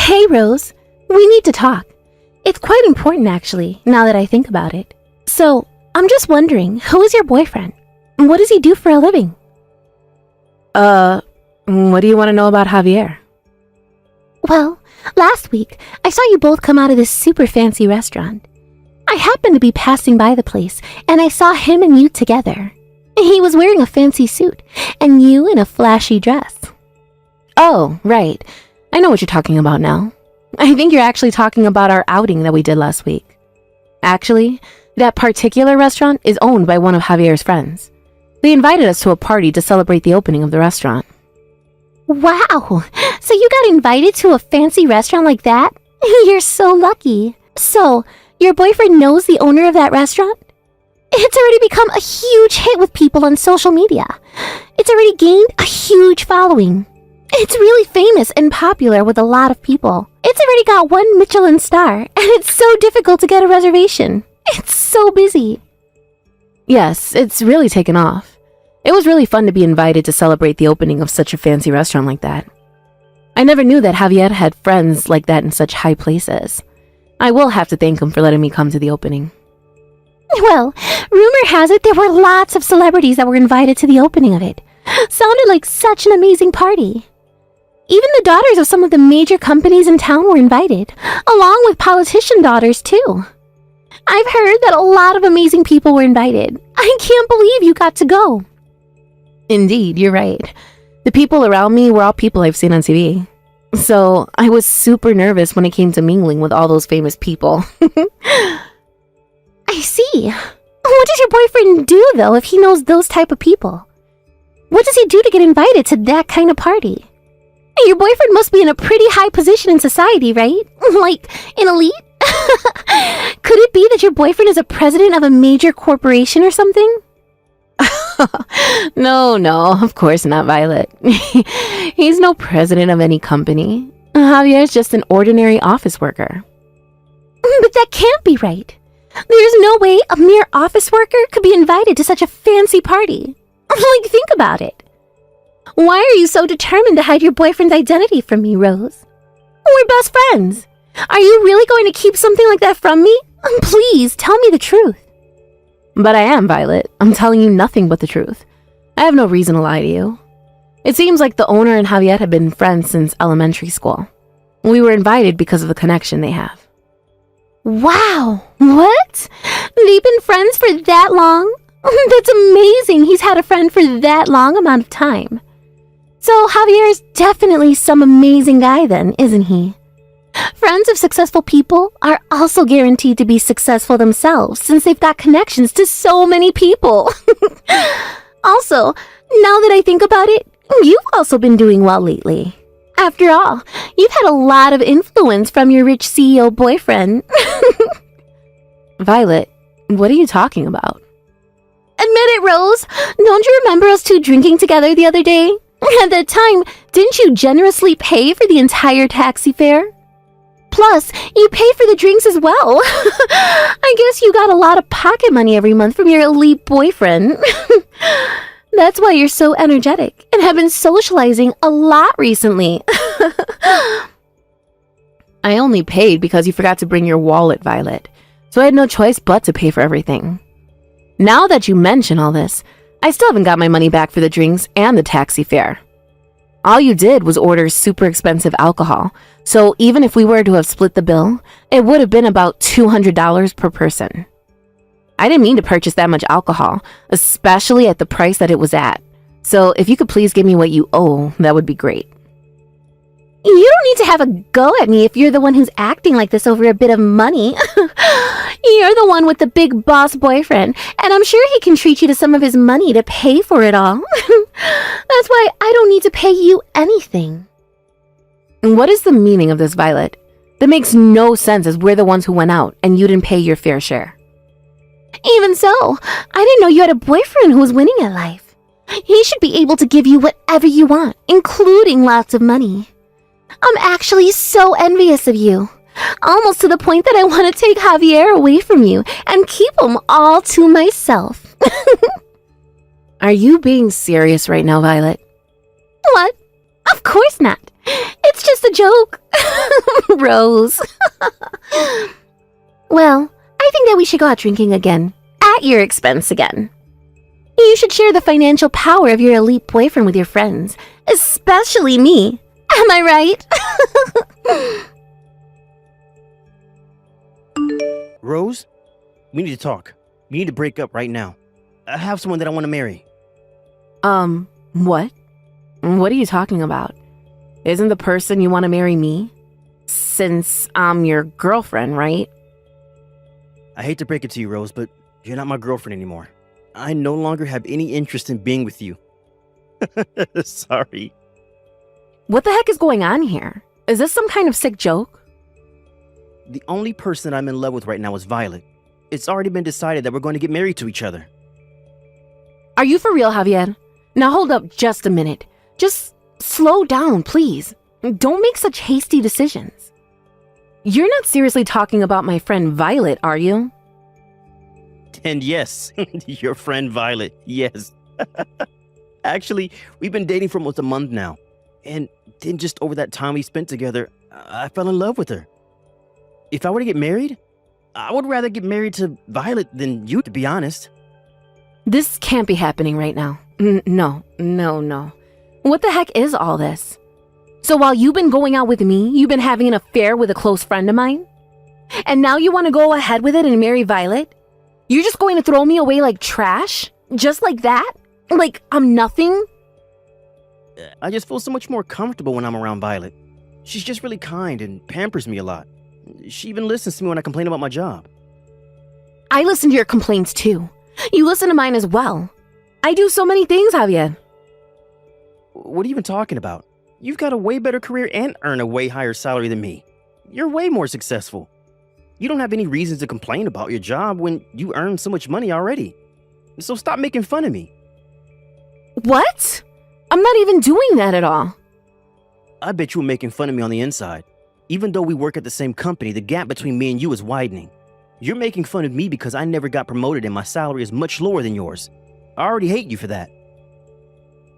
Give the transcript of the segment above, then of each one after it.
Hey, Rose. We need to talk. It's quite important, actually, now that I think about it. So, I'm just wondering, who is your boyfriend? What does he do for a living? What do you want to know about Javier? Well, last week, I saw you both come out of this super fancy restaurant. I happened to be passing by the place, and I saw him and you together. He was wearing a fancy suit, and you in a flashy dress. Oh, right. I know what you're talking about now. I think you're actually talking about our outing that we did last week. Actually, that particular restaurant is owned by one of Javier's friends. They invited us to a party to celebrate the opening of the restaurant. Wow! So you got invited to a fancy restaurant like that? You're so lucky. So, your boyfriend knows the owner of that restaurant? It's already become a huge hit with people on social media. It's already gained a huge following. It's really famous and popular with a lot of people. It's already got 1 Michelin star, and it's so difficult to get a reservation. It's so busy. Yes, it's really taken off. It was really fun to be invited to celebrate the opening of such a fancy restaurant like that. I never knew that Javier had friends like that in such high places. I will have to thank him for letting me come to the opening. Well, rumor has it there were lots of celebrities that were invited to the opening of it. Sounded like such an amazing party. Even the daughters of some of the major companies in town were invited, along with politician daughters too. I've heard that a lot of amazing people were invited. I can't believe you got to go. Indeed, you're right. The people around me were all people I've seen on TV. So I was super nervous when it came to mingling with all those famous people. I see. What does your boyfriend do, though, if he knows those type of people? What does he do to get invited to that kind of party? Your boyfriend must be in a pretty high position in society, right? Like, an elite? Could it be that your boyfriend is a president of a major corporation or something? No, of course not, Violet. He's no president of any company. Javier's just an ordinary office worker. But that can't be right. There's no way a mere office worker could be invited to such a fancy party. Like, think about it. Why are you so determined to hide your boyfriend's identity from me, Rose? We're best friends. Are you really going to keep something like that from me? Please, tell me the truth. But I am, Violet. I'm telling you nothing but the truth. I have no reason to lie to you. It seems like the owner and Javier have been friends since elementary school. We were invited because of the connection they have. Wow! What? They've been friends for that long? That's amazing he's had a friend for that long amount of time. So Javier's definitely some amazing guy then, isn't he? Friends of successful people are also guaranteed to be successful themselves since they've got connections to so many people. Also, now that I think about it, you've also been doing well lately. After all, you've had a lot of influence from your rich CEO boyfriend. Violet, what are you talking about? Admit it, Rose. Don't you remember us two drinking together the other day? At that time, didn't you generously pay for the entire taxi fare? Plus, you paid for the drinks as well. I guess you got a lot of pocket money every month from your elite boyfriend. That's why you're so energetic and have been socializing a lot recently. I only paid because you forgot to bring your wallet, Violet. So I had no choice but to pay for everything. Now that you mention all this, I still haven't got my money back for the drinks and the taxi fare. All you did was order super expensive alcohol, so even if we were to have split the bill, it would have been about $200 per person. I didn't mean to purchase that much alcohol, especially at the price that it was at. So if you could please give me what you owe, that would be great. You don't need to have a go at me if you're the one who's acting like this over a bit of money. You're the one with the big boss boyfriend, and I'm sure he can treat you to some of his money to pay for it all. That's why I don't need to pay you anything. What is the meaning of this, Violet? That makes no sense as we're the ones who went out and you didn't pay your fair share. Even so, I didn't know you had a boyfriend who was winning at life. He should be able to give you whatever you want, including lots of money. I'm actually so envious of you. Almost to the point that I want to take Javier away from you and keep him all to myself. Are you being serious right now, Violet? What? Of course not. It's just a joke. Rose. Well, I think that we should go out drinking again. At your expense again. You should share the financial power of your elite boyfriend with your friends. Especially me. Am I right? Rose, we need to talk. We need to break up right now. I have someone that I want to marry. What? What are you talking about? Isn't the person you want to marry me? Since I'm your girlfriend, right? I hate to break it to you, Rose, but you're not my girlfriend anymore. I no longer have any interest in being with you. Sorry. What the heck is going on here? Is this some kind of sick joke? The only person I'm in love with right now is Violet. It's already been decided that we're going to get married to each other. Are you for real, Javier? Now hold up just a minute. Just slow down, please. Don't make such hasty decisions. You're not seriously talking about my friend Violet, are you? And yes, your friend Violet, yes. Actually, we've been dating for almost a month now. And then just over that time we spent together, I fell in love with her. If I were to get married, I would rather get married to Violet than you, to be honest. This can't be happening right now. No. What the heck is all this? So while you've been going out with me, you've been having an affair with a close friend of mine? And now you want to go ahead with it and marry Violet? You're just going to throw me away like trash? Just like that? Like I'm nothing? I just feel so much more comfortable when I'm around Violet. She's just really kind and pampers me a lot. She even listens to me when I complain about my job. I listen to your complaints too. You listen to mine as well. I do so many things, Javier. What are you even talking about? You've got a way better career and earn a way higher salary than me. You're way more successful. You don't have any reason to complain about your job when you earn so much money already. So stop making fun of me. What? I'm not even doing that at all. I bet you were making fun of me on the inside. Even though we work at the same company, the gap between me and you is widening. You're making fun of me because I never got promoted and my salary is much lower than yours. I already hate you for that.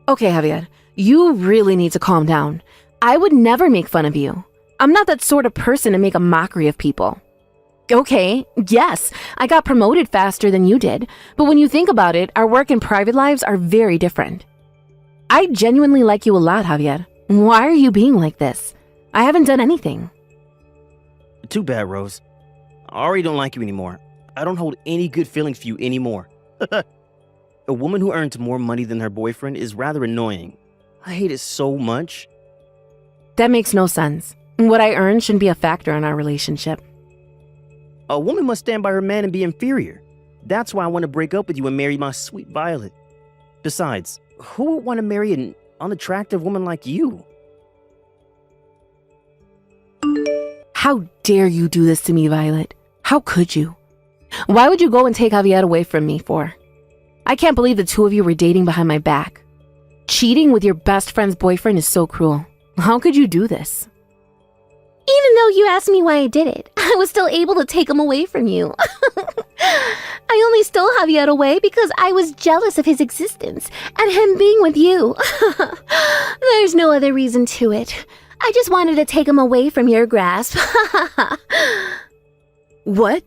Okay, Javier, you really need to calm down. I would never make fun of you. I'm not that sort of person to make a mockery of people. Okay, yes, I got promoted faster than you did, but when you think about it, our work and private lives are very different. I genuinely like you a lot, Javier. Why are you being like this? I haven't done anything. Too bad, Rose. I already don't like you anymore. I don't hold any good feelings for you anymore. A woman who earns more money than her boyfriend is rather annoying. I hate it so much. That makes no sense. What I earn shouldn't be a factor in our relationship. A woman must stand by her man and be inferior. That's why I want to break up with you and marry my sweet Violet. Besides, who would want to marry an unattractive woman like you? How dare you do this to me, Violet? How could you? Why would you go and take Javier away from me for? I can't believe the two of you were dating behind my back. Cheating with your best friend's boyfriend is so cruel. How could you do this? Even though you asked me why I did it, I was still able to take him away from you. I only stole Javier away because I was jealous of his existence and him being with you. There's no other reason to it. I just wanted to take him away from your grasp. What?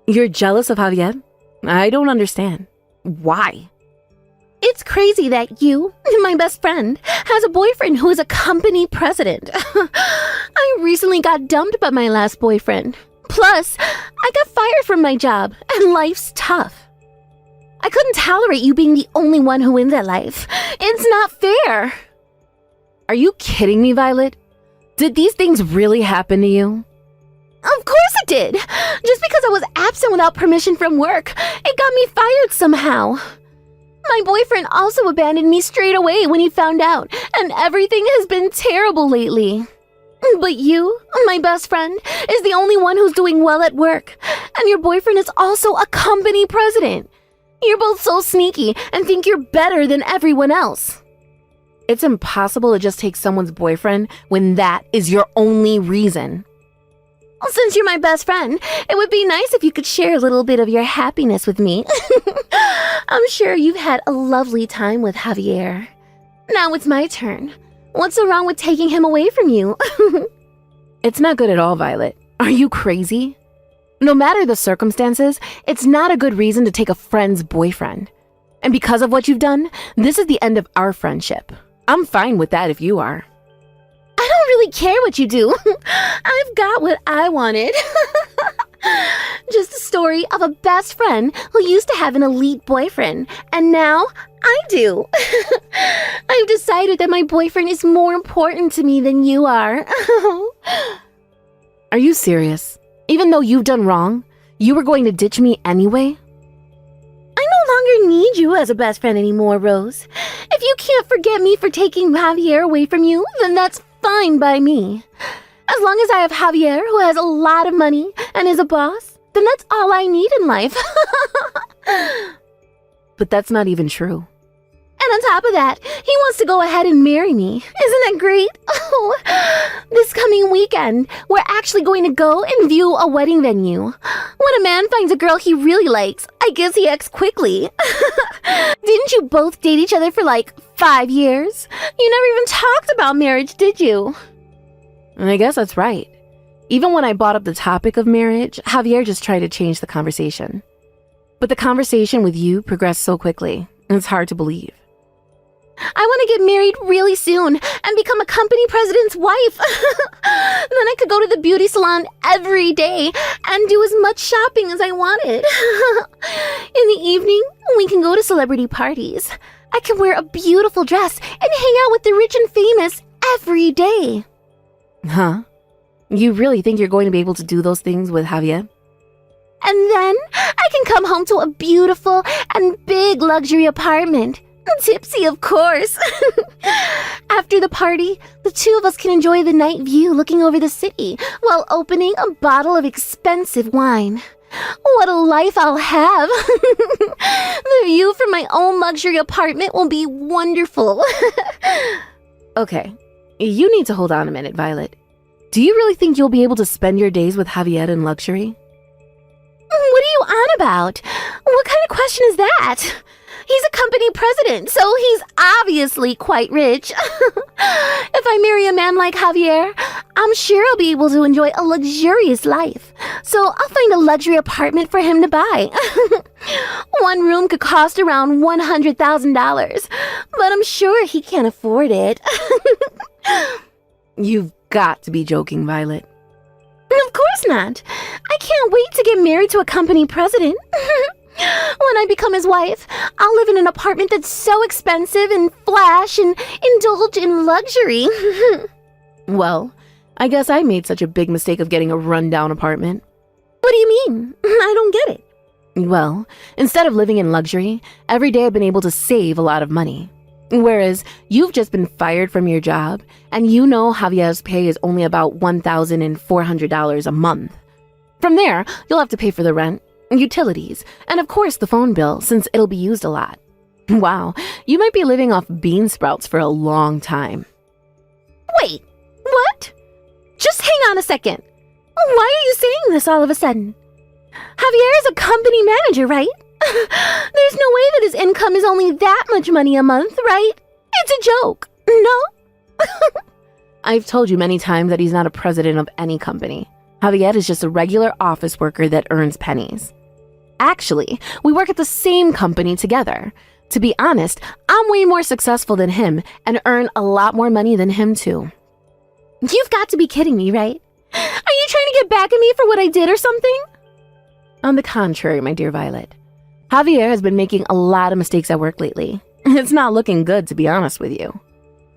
You're jealous of Javier? I don't understand. Why? It's crazy that you, my best friend, has a boyfriend who is a company president. I recently got dumped by my last boyfriend. Plus, I got fired from my job, and life's tough. I couldn't tolerate you being the only one who wins at life. It's not fair. Are you kidding me, Violet? Did these things really happen to you? Of course it did. Just because I was absent without permission from work, it got me fired somehow. My boyfriend also abandoned me straight away when he found out, and everything has been terrible lately. But you, my best friend, is the only one who's doing well at work, and your boyfriend is also a company president. You're both so sneaky and think you're better than everyone else. It's impossible to just take someone's boyfriend when that is your only reason. Since you're my best friend, it would be nice if you could share a little bit of your happiness with me. I'm sure you've had a lovely time with Javier. Now it's my turn. What's so wrong with taking him away from you? It's not good at all, Violet. Are you crazy? No matter the circumstances, it's not a good reason to take a friend's boyfriend. And because of what you've done, this is the end of our friendship. I'm fine with that if you are. I don't really care what you do. I've got what I wanted. Just a story of a best friend who used to have an elite boyfriend, and now I do. I've decided that my boyfriend is more important to me than you are. Are you serious? Even though you've done wrong, you were going to ditch me anyway? I no longer need you as a best friend anymore, Rose. If you can't forget me for taking Javier away from you, then that's fine by me. As long as I have Javier, who has a lot of money and is a boss, then that's all I need in life. But that's not even true. And on top of that, he wants to go ahead and marry me. Isn't that great? Oh, this coming weekend, we're actually going to go and view a wedding venue. When a man finds a girl he really likes, I guess he acts quickly. Didn't you both date each other for like 5 years? You never even talked about marriage, did you? And I guess that's right. Even when I brought up the topic of marriage, Javier just tried to change the conversation. But the conversation with you progressed so quickly, it's hard to believe. I want to get married really soon and become a company president's wife. Then I could go to the beauty salon every day and do as much shopping as I wanted. In the evening, we can go to celebrity parties. I can wear a beautiful dress and hang out with the rich and famous every day. Huh? You really think you're going to be able to do those things with Javier? And then I can come home to a beautiful and big luxury apartment. Tipsy, of course. After the party, the two of us can enjoy the night view looking over the city while opening a bottle of expensive wine. What a life I'll have. The view from my own luxury apartment will be wonderful. Okay, you need to hold on a minute, Violet. Do you really think you'll be able to spend your days with Javier in luxury? What are you on about? What kind of question is that? He's a company president, so he's obviously quite rich. If I marry a man like Javier, I'm sure I'll be able to enjoy a luxurious life. So I'll find a luxury apartment for him to buy. One room could cost around $100,000, but I'm sure he can't afford it. You've got to be joking, Violet. Of course not. I can't wait to get married to a company president. When I become his wife, I'll live in an apartment that's so expensive and flash and indulge in luxury. Well, I guess I made such a big mistake of getting a rundown apartment. What do you mean? I don't get it. Well, instead of living in luxury, every day I've been able to save a lot of money. Whereas you've just been fired from your job, and you know Javier's pay is only about $1,400 a month. From there, you'll have to pay for the rent, utilities, and of course the phone bill, since it'll be used a lot. Wow, you might be living off bean sprouts for a long time. Wait, what? Just hang on a second. Why are you saying this all of a sudden? Javier is a company manager, right? There's no way that his income is only that much money a month, right? It's a joke, no? I've told you many times that he's not a president of any company. Javier is just a regular office worker that earns pennies. Actually, we work at the same company together. To be honest, I'm way more successful than him and earn a lot more money than him too. You've got to be kidding me, right? Are you trying to get back at me for what I did or something? On the contrary, my dear Violet. Javier has been making a lot of mistakes at work lately. It's not looking good, to be honest with you.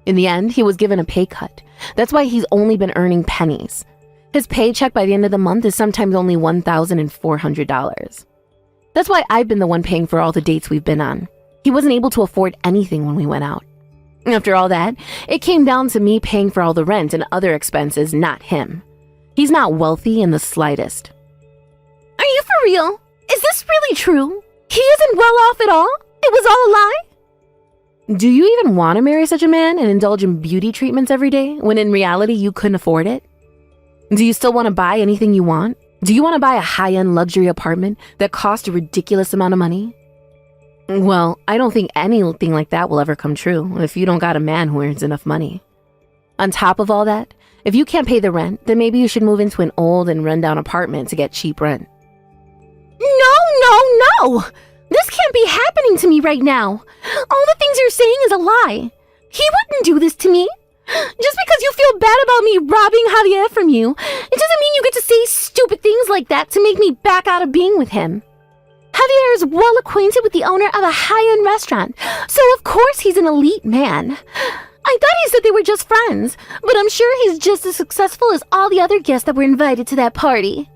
In the end, he was given a pay cut. That's why he's only been earning pennies. His paycheck by the end of the month is sometimes only $1,400. That's why I've been the one paying for all the dates we've been on. He wasn't able to afford anything when we went out. After all that, it came down to me paying for all the rent and other expenses, not him. He's not wealthy in the slightest. Are you for real? Is this really true? He isn't well off at all? It was all a lie? Do you even want to marry such a man and indulge in beauty treatments every day when in reality you couldn't afford it? Do you still want to buy anything you want? Do you want to buy a high-end luxury apartment that costs a ridiculous amount of money? Well, I don't think anything like that will ever come true if you don't got a man who earns enough money. On top of all that, if you can't pay the rent, then maybe you should move into an old and rundown apartment to get cheap rent. No! This can't be happening to me right now. All the things you're saying is a lie. He wouldn't do this to me. Just because you feel bad about me robbing Javier from you, it doesn't mean you get to say stupid things like that to make me back out of being with him. Javier is well acquainted with the owner of a high-end restaurant, so of course he's an elite man. I thought he said they were just friends, but I'm sure he's just as successful as all the other guests that were invited to that party.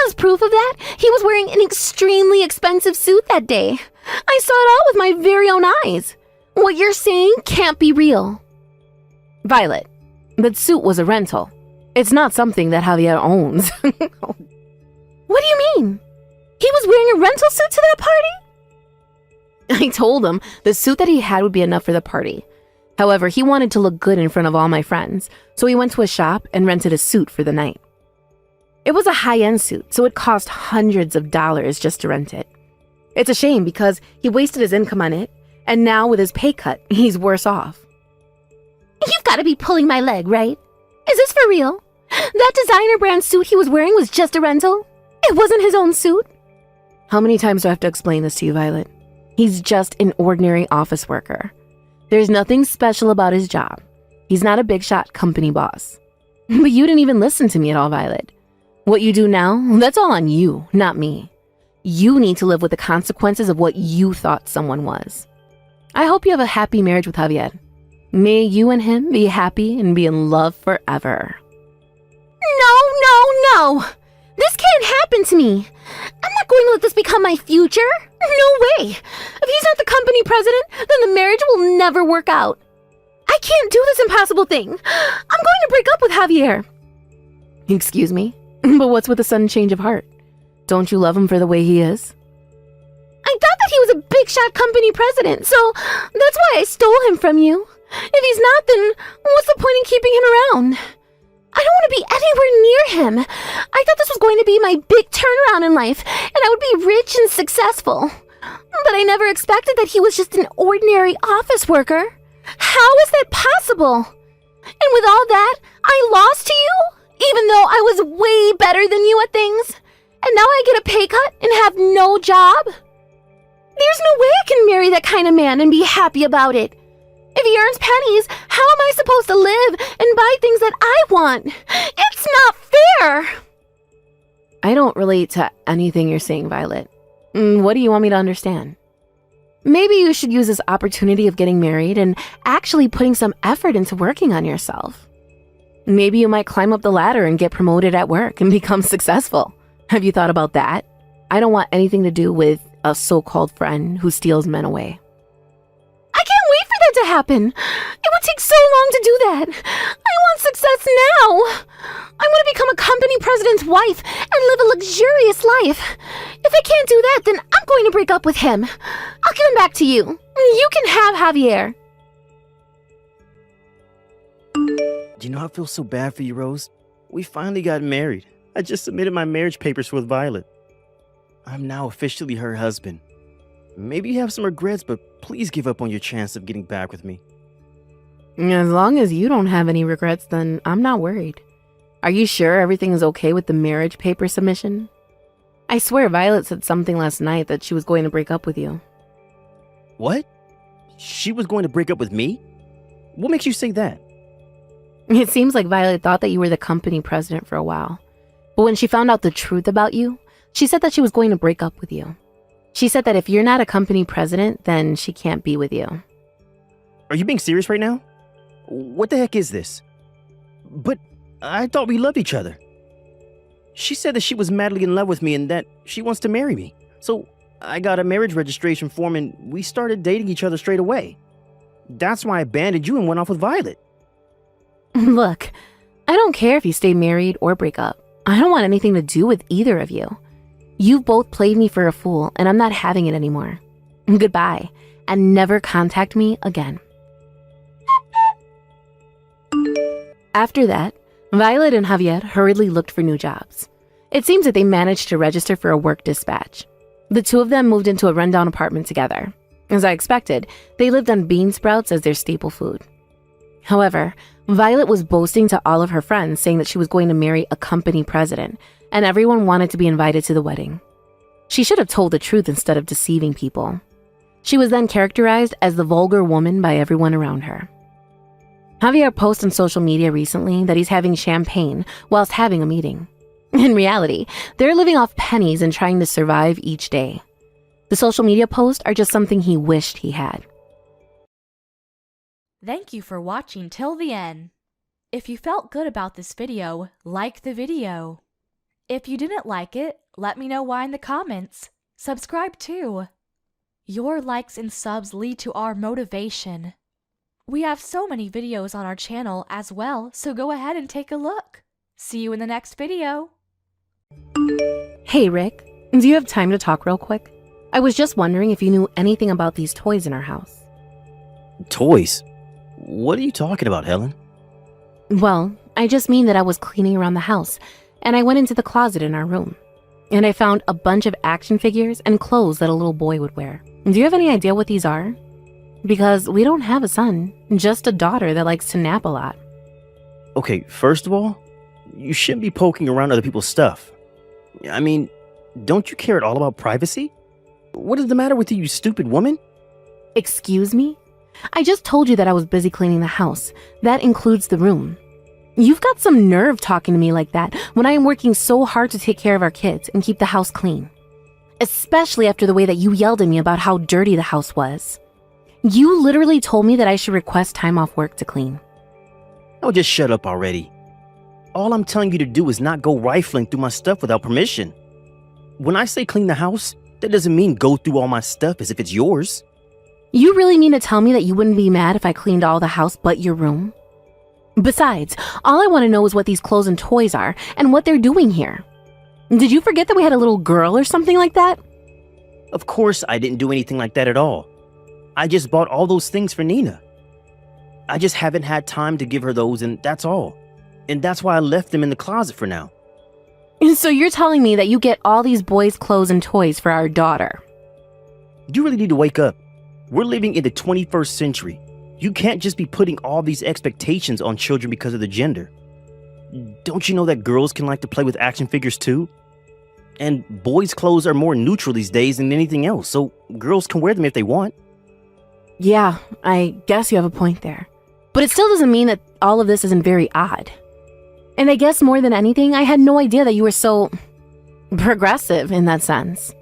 As proof of that, he was wearing an extremely expensive suit that day. I saw it all with my very own eyes. What you're saying can't be real. Violet, that suit was a rental. It's not something that Javier owns. What do you mean? He was wearing a rental suit to that party? I told him the suit that he had would be enough for the party. However, he wanted to look good in front of all my friends, so he went to a shop and rented a suit for the night. It was a high-end suit, so it cost hundreds of dollars just to rent it. It's a shame because he wasted his income on it, and now with his pay cut, he's worse off. You've got to be pulling my leg, right? Is this for real? That designer brand suit he was wearing was just a rental? It wasn't his own suit? How many times do I have to explain this to you, Violet? He's just an ordinary office worker. There's nothing special about his job. He's not a big shot company boss. But you didn't even listen to me at all, Violet. What you do now, that's all on you, not me. You need to live with the consequences of what you thought someone was. I hope you have a happy marriage with Javier. May you and him be happy and be in love forever. No! This can't happen to me. I'm not going to let this become my future. No way. If he's not the company president, then the marriage will never work out. I can't do this impossible thing. I'm going to break up with Javier. Excuse me? But what's with the sudden change of heart? Don't you love him for the way he is? I thought that he was a big shot company president, so that's why I stole him from you. If he's not, then what's the point in keeping him around? I don't want to be anywhere near him. I thought this was going to be my big turnaround in life, and I would be rich and successful. But I never expected that he was just an ordinary office worker. How is that possible? And with all that, I lost to you, even though I was way better than you at things. And now I get a pay cut and have no job? There's no way I can marry that kind of man and be happy about it. If he earns pennies, how am I supposed to live and buy things that I want? It's not fair! I don't relate to anything you're saying, Violet. What do you want me to understand? Maybe you should use this opportunity of getting married and actually putting some effort into working on yourself. Maybe you might climb up the ladder and get promoted at work and become successful. Have you thought about that? I don't want anything to do with a so-called friend who steals men away. I can't wait for that to happen. It would take so long to do that. I want success now. I want to become a company president's wife and live a luxurious life. If I can't do that, then I'm going to break up with him. I'll give him back to you. You can have Javier. Do you know I feel so bad for you, Rose? We finally got married. I just submitted my marriage papers with Violet. I'm now officially her husband. Maybe you have some regrets, but please give up on your chance of getting back with me. As long as you don't have any regrets, then I'm not worried. Are you sure everything is okay with the marriage paper submission? I swear Violet said something last night that she was going to break up with you. What? She was going to break up with me? What makes you say that? It seems like Violet thought that you were the company president for a while. But when she found out the truth about you, she said that she was going to break up with you. She said that if you're not a company president, then she can't be with you. Are you being serious right now? What the heck is this? But I thought we loved each other. She said that she was madly in love with me and that she wants to marry me. So I got a marriage registration form and we started dating each other straight away. That's why I abandoned you and went off with Violet. Look, I don't care if you stay married or break up. I don't want anything to do with either of you. You've both played me for a fool, and I'm not having it anymore. Goodbye, and never contact me again. After that, Violet and Javier hurriedly looked for new jobs. It seems that they managed to register for a work dispatch. The two of them moved into a rundown apartment together. As I expected, they lived on bean sprouts as their staple food. However, Violet was boasting to all of her friends, saying that she was going to marry a company president, and everyone wanted to be invited to the wedding. She should have told the truth instead of deceiving people. She was then characterized as the vulgar woman by everyone around her. Javier posted on social media recently that he's having champagne whilst having a meeting. In reality, they're living off pennies and trying to survive each day. The social media posts are just something he wished he had. Thank you for watching till the end. If you felt good about this video, like the video. If you didn't like it, let me know why in the comments. Subscribe too. Your likes and subs lead to our motivation. We have so many videos on our channel as well, so go ahead and take a look. See you in the next video. Hey Rick, do you have time to talk real quick? I was just wondering if you knew anything about these toys in our house. Toys? What are you talking about, Helen? Well, I just mean that I was cleaning around the house, and I went into the closet in our room, and I found a bunch of action figures and clothes that a little boy would wear. Do you have any idea what these are? Because we don't have a son, just a daughter that likes to nap a lot. Okay, first of all, you shouldn't be poking around other people's stuff. I mean, don't you care at all about privacy? What is the matter with you, you stupid woman? Excuse me? I just told you that I was busy cleaning the house. That includes the room. You've got some nerve talking to me like that when I am working so hard to take care of our kids and keep the house clean. Especially after the way that you yelled at me about how dirty the house was. You literally told me that I should request time off work to clean. Oh, just shut up already. All I'm telling you to do is not go rifling through my stuff without permission. When I say clean the house, that doesn't mean go through all my stuff as if it's yours. You really mean to tell me that you wouldn't be mad if I cleaned all the house but your room? Besides, all I want to know is what these clothes and toys are and what they're doing here. Did you forget that we had a little girl or something like that? Of course I didn't do anything like that at all. I just bought all those things for Nina. I just haven't had time to give her those, and that's all. And that's why I left them in the closet for now. So you're telling me that you get all these boys' clothes and toys for our daughter? You really need to wake up. We're living in the 21st century. You can't just be putting all these expectations on children because of the gender. Don't you know that girls can like to play with action figures too? And boys' clothes are more neutral these days than anything else, so girls can wear them if they want. Yeah, I guess you have a point there. But it still doesn't mean that all of this isn't very odd. And I guess more than anything, I had no idea that you were so progressive in that sense.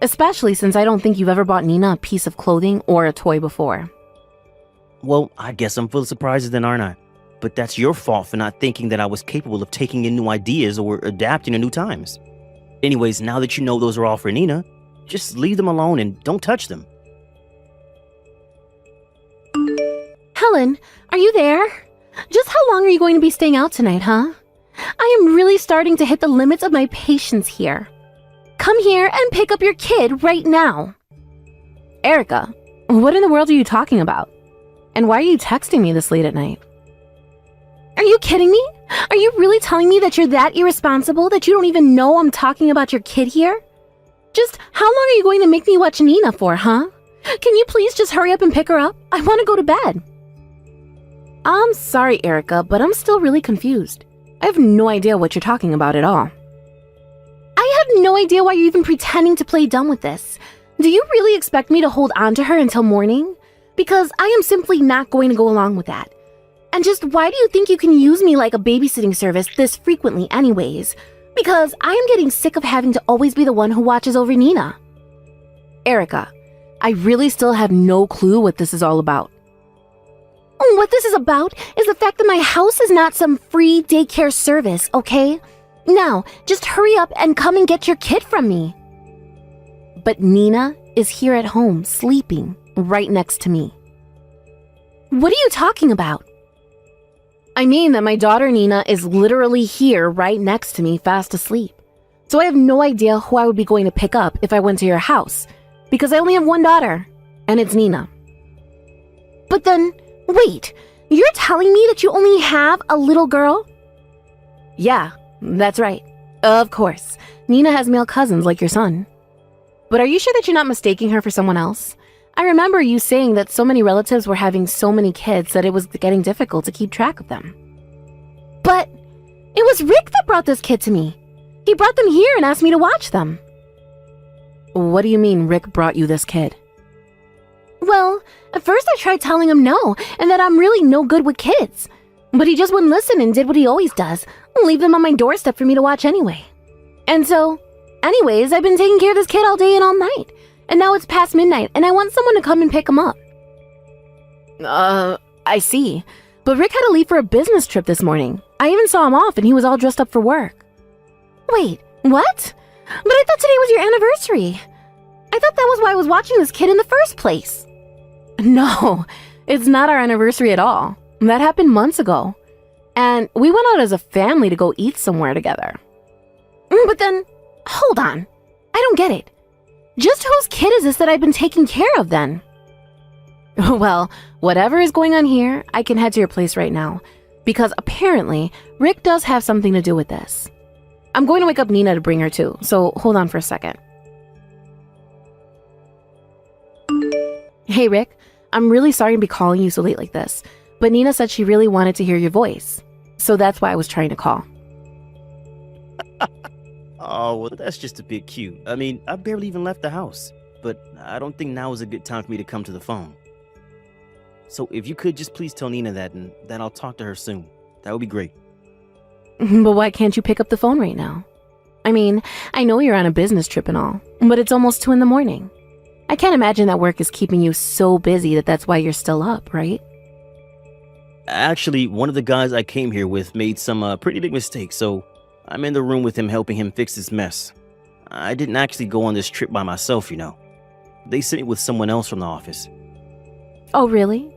Especially since I don't think you've ever bought Nina a piece of clothing or a toy before. Well, I guess I'm full of surprises then, aren't I? But that's your fault for not thinking that I was capable of taking in new ideas or adapting to new times. Anyways, now that you know those are all for Nina, just leave them alone and don't touch them. Helen, are you there? Just how long are you going to be staying out tonight, huh? I am really starting to hit the limits of my patience here. Come here and pick up your kid right now. Erica, what in the world are you talking about? And why are you texting me this late at night? Are you kidding me? Are you really telling me that you're that irresponsible that you don't even know I'm talking about your kid here? Just how long are you going to make me watch Nina for, huh? Can you please just hurry up and pick her up? I want to go to bed. I'm sorry, Erica, but I'm still really confused. I have no idea what you're talking about at all. I have no idea why you're even pretending to play dumb with this. Do you really expect me to hold on to her until morning? Because I am simply not going to go along with that. And just why do you think you can use me like a babysitting service this frequently anyways? Because I am getting sick of having to always be the one who watches over Nina. Erica, I really still have no clue what this is all about. What this is about is the fact that my house is not some free daycare service, okay? Now, just hurry up and come and get your kid from me. But Nina is here at home, sleeping, right next to me. What are you talking about? I mean that my daughter Nina is literally here right next to me, fast asleep. So I have no idea who I would be going to pick up if I went to your house, because I only have one daughter, and it's Nina. But then, wait, you're telling me that you only have a little girl? Yeah, that's right. Of course, Nina has male cousins like your son. But are you sure that you're not mistaking her for someone else? I remember you saying that so many relatives were having so many kids that it was getting difficult to keep track of them. But it was Rick that brought this kid to me. He brought them here and asked me to watch them. What do you mean Rick brought you this kid? Well, at first I tried telling him no, and that I'm really no good with kids. But he just wouldn't listen and did what he always does, leave them on my doorstep for me to watch anyway. And so, anyways, I've been taking care of this kid all day and all night. And now it's past midnight, and I want someone to come and pick him up. I see. But Rick had to leave for a business trip this morning. I even saw him off and he was all dressed up for work. Wait, what? But I thought today was your anniversary. I thought that was why I was watching this kid in the first place. No, it's not our anniversary at all. That happened months ago. And we went out as a family to go eat somewhere together. But then, hold on. I don't get it. Just whose kid is this that I've been taking care of then? Well, whatever is going on here, I can head to your place right now. Because apparently, Rick does have something to do with this. I'm going to wake up Nina to bring her too, so hold on for a second. Hey Rick, I'm really sorry to be calling you so late like this, but Nina said she really wanted to hear your voice. So that's why I was trying to call. Oh, well, that's just a bit cute. I mean, I barely even left the house, but I don't think now is a good time for me to come to the phone. So if you could just please tell Nina that, and that I'll talk to her soon. That would be great. But why can't you pick up the phone right now? I mean, I know you're on a business trip and all, but it's almost 2 a.m. I can't imagine that work is keeping you so busy that that's why you're still up, right? Actually, one of the guys I came here with made some pretty big mistakes, so I'm in the room with him helping him fix this mess. I didn't actually go on this trip by myself, you know. They sent me with someone else from the office. Oh, really?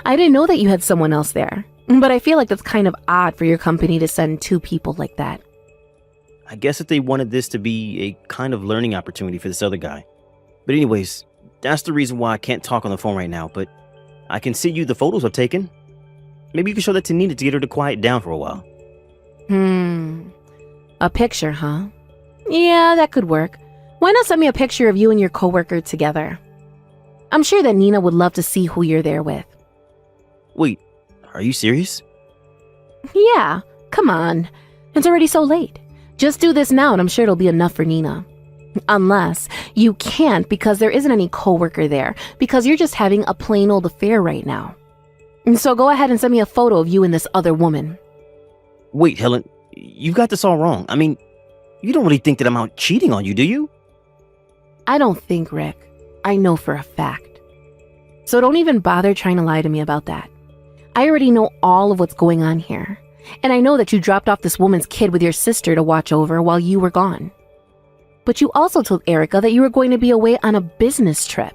I didn't know that you had someone else there, but I feel like that's kind of odd for your company to send 2 people like that. I guess that they wanted this to be a kind of learning opportunity for this other guy. But anyways, that's the reason why I can't talk on the phone right now, but I can send you the photos I've taken. Maybe you can show that to Nina to get her to quiet down for a while. A picture, huh? Yeah, that could work. Why not send me a picture of you and your coworker together? I'm sure that Nina would love to see who you're there with. Wait, are you serious? Yeah, come on. It's already so late. Just do this now and I'm sure it'll be enough for Nina. Unless you can't because there isn't any coworker there, because you're just having a plain old affair right now. So go ahead and send me a photo of you and this other woman. Wait, Helen, you've got this all wrong. I mean, you don't really think that I'm out cheating on you, do you? I don't think, Rick. I know for a fact. So don't even bother trying to lie to me about that. I already know all of what's going on here. And I know that you dropped off this woman's kid with your sister to watch over while you were gone. But you also told Erica that you were going to be away on a business trip.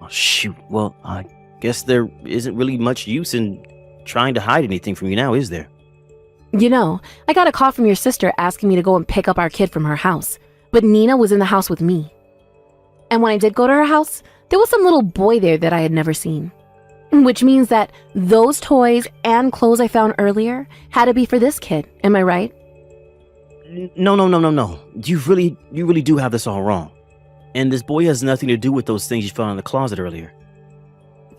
Oh, shoot. Well, I guess there isn't really much use in trying to hide anything from you now, is there? You know, I got a call from your sister asking me to go and pick up our kid from her house. But Nina was in the house with me. And when I did go to her house, there was some little boy there that I had never seen. Which means that those toys and clothes I found earlier had to be for this kid. Am I right? No. You really do have this all wrong. And this boy has nothing to do with those things you found in the closet earlier.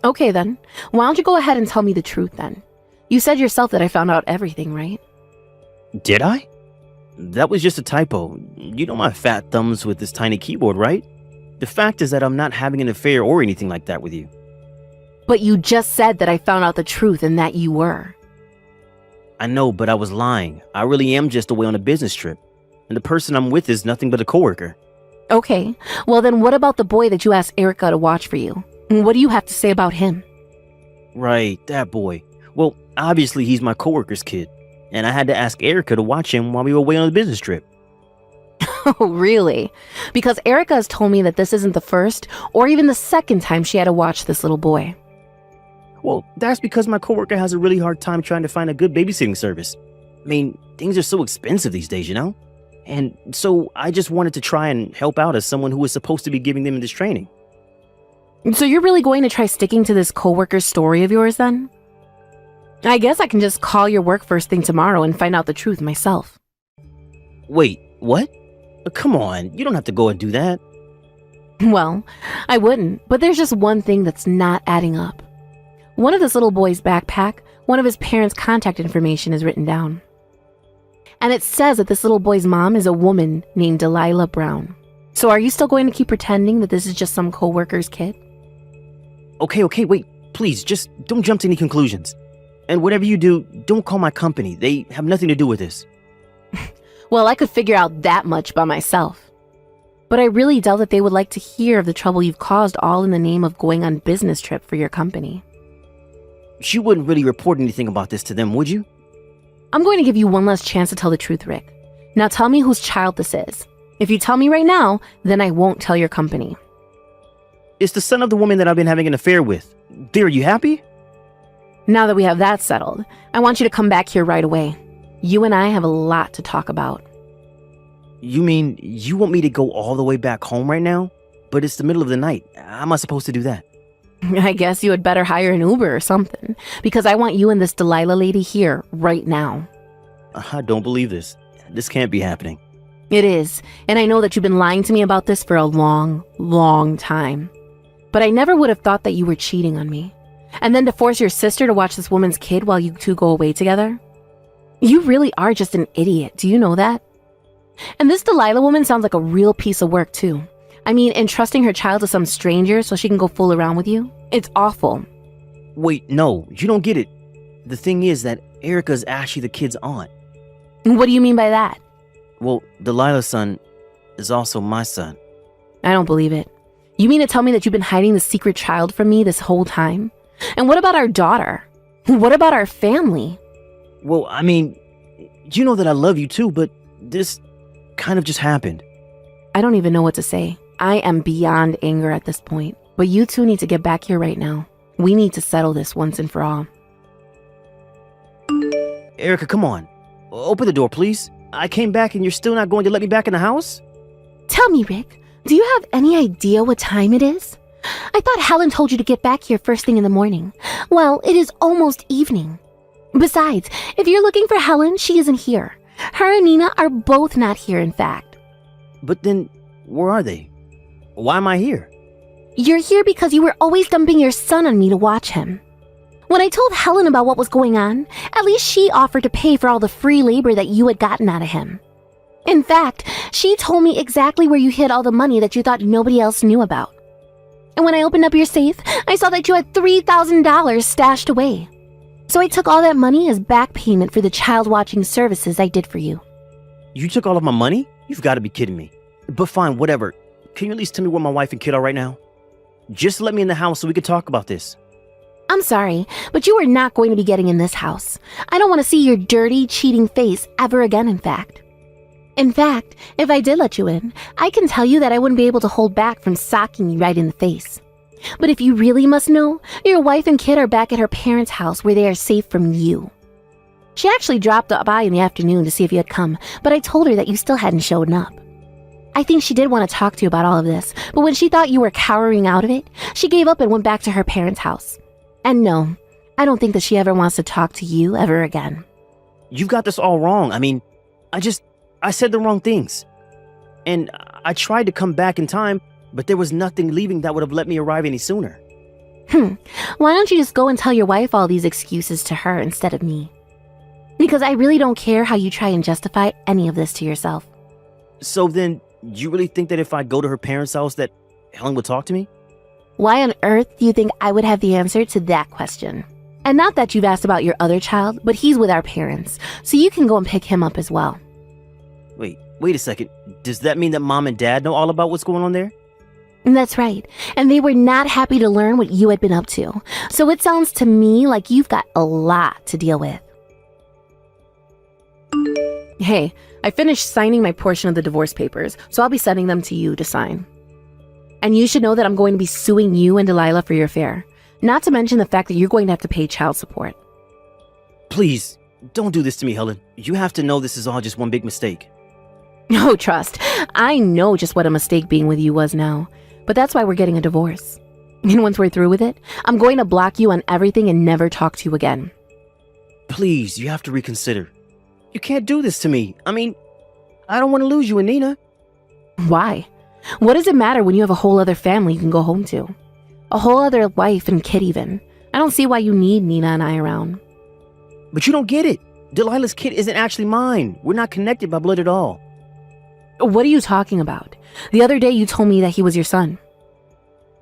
Okay then. Why don't you go ahead and tell me the truth then? You said yourself that I found out everything, right? Did I? That was just a typo. You know my fat thumbs with this tiny keyboard, right? The fact is that I'm not having an affair or anything like that with you. But you just said that I found out the truth and that you were. I know, but I was lying. I really am just away on a business trip. And the person I'm with is nothing but a coworker. Okay, well then what about the boy that you asked Erica to watch for you? What do you have to say about him? Right, that boy. Well, obviously he's my coworker's kid. And I had to ask Erica to watch him while we were away on a business trip. Oh, really? Because Erica has told me that this isn't the first or even the second time she had to watch this little boy. Well, that's because my coworker has a really hard time trying to find a good babysitting service. I mean, things are so expensive these days, you know? And so I just wanted to try and help out as someone who was supposed to be giving them this training. So you're really going to try sticking to this coworker story of yours then? I guess I can just call your work first thing tomorrow and find out the truth myself. Wait, what? Come on, you don't have to go and do that. Well, I wouldn't, but there's just one thing that's not adding up. One of this little boy's backpack, one of his parents' contact information is written down. And it says that this little boy's mom is a woman named Delilah Brown. So are you still going to keep pretending that this is just some coworker's kid? Okay, wait. Please, just don't jump to any conclusions. And whatever you do, don't call my company. They have nothing to do with this. Well, I could figure out that much by myself. But I really doubt that they would like to hear of the trouble you've caused, all in the name of going on business trip for your company. You wouldn't really report anything about this to them, would you? I'm going to give you one last chance to tell the truth, Rick. Now tell me whose child this is. If you tell me right now, then I won't tell your company. It's the son of the woman that I've been having an affair with. There, are you happy? Now that we have that settled, I want you to come back here right away. You and I have a lot to talk about. You mean you want me to go all the way back home right now? But it's the middle of the night. How am I supposed to do that? I guess you had better hire an Uber or something, because I want you and this Delilah lady here right now. I don't believe this. This can't be happening. It is, and I know that you've been lying to me about this for a long, long time. But I never would have thought that you were cheating on me. And then to force your sister to watch this woman's kid while you two go away together? You really are just an idiot, do you know that? And this Delilah woman sounds like a real piece of work too. I mean, entrusting her child to some stranger so she can go fool around with you? It's awful. Wait, no, you don't get it. The thing is that Erica's actually the kid's aunt. What do you mean by that? Well, Delilah's son is also my son. I don't believe it. You mean to tell me that you've been hiding the secret child from me this whole time? And what about our daughter? What about our family? Well, I mean, you know that I love you too, but this kind of just happened. I don't even know what to say. I am beyond anger at this point. But you two need to get back here right now. We need to settle this once and for all. Erica, come on. Open the door, please. I came back and you're still not going to let me back in the house? Tell me, Rick, do you have any idea what time it is? I thought Helen told you to get back here first thing in the morning. Well, it is almost evening. Besides, if you're looking for Helen, she isn't here. Her and Nina are both not here, in fact. But then, where are they? Why am I here? You're here because you were always dumping your son on me to watch him. When I told Helen about what was going on, at least she offered to pay for all the free labor that you had gotten out of him. In fact, she told me exactly where you hid all the money that you thought nobody else knew about. And when I opened up your safe, I saw that you had $3,000 stashed away. So I took all that money as back payment for the child watching services I did for you. You took all of my money? You've got to be kidding me. But fine, whatever. Can you at least tell me where my wife and kid are right now? Just let me in the house so we can talk about this. I'm sorry, but you are not going to be getting in this house. I don't want to see your dirty, cheating face ever again, in fact. In fact, if I did let you in, I can tell you that I wouldn't be able to hold back from socking you right in the face. But if you really must know, your wife and kid are back at her parents' house where they are safe from you. She actually dropped by in the afternoon to see if you had come, but I told her that you still hadn't shown up. I think she did want to talk to you about all of this, but when she thought you were cowering out of it, she gave up and went back to her parents' house. And no, I don't think that she ever wants to talk to you ever again. You've got this all wrong. I mean, I said the wrong things. And I tried to come back in time, but there was nothing leaving that would have let me arrive any sooner. Why don't you just go and tell your wife all these excuses to her instead of me? Because I really don't care how you try and justify any of this to yourself. So then, you really think that if I go to her parents' house that Helen would talk to me? Why on earth do you think I would have the answer to that question? And not that you've asked about your other child, but he's with our parents, so you can go and pick him up as well. Wait a second. Does that mean that mom and dad know all about what's going on there? That's right, and they were not happy to learn what you had been up to, so it sounds to me like you've got a lot to deal with. Hey, I finished signing my portion of the divorce papers, so I'll be sending them to you to sign. And you should know that I'm going to be suing you and Delilah for your affair, not to mention the fact that you're going to have to pay child support. Please, don't do this to me, Helen. You have to know this is all just one big mistake. No, trust. I know just what a mistake being with you was now, but that's why we're getting a divorce. And once we're through with it, I'm going to block you on everything and never talk to you again. Please, you have to reconsider. You can't do this to me. I mean, I don't want to lose you and Nina. Why? What does it matter when you have a whole other family you can go home to? A whole other wife and kid even. I don't see why you need Nina and I around. But you don't get it. Delilah's kid isn't actually mine. We're not connected by blood at all. What are you talking about? The other day you told me that he was your son.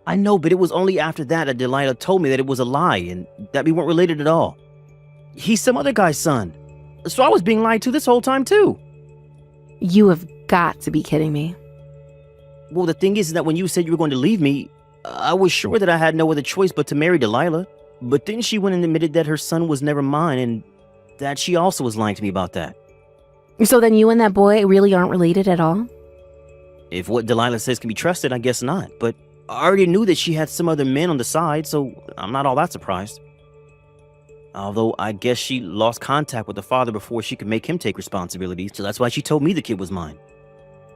I know, but it was only after that Delilah told me that it was a lie and that we weren't related at all. He's some other guy's son. So I was being lied to this whole time too. You have got to be kidding me. Well, the thing is that when you said you were going to leave me, I was sure that I had no other choice but to marry Delilah. But then she went and admitted that her son was never mine and that she also was lying to me about that. So then you and that boy really aren't related at all? If what Delilah says can be trusted, I guess not. But I already knew that she had some other men on the side, so I'm not all that surprised. Although I guess she lost contact with the father before she could make him take responsibility, so that's why she told me the kid was mine.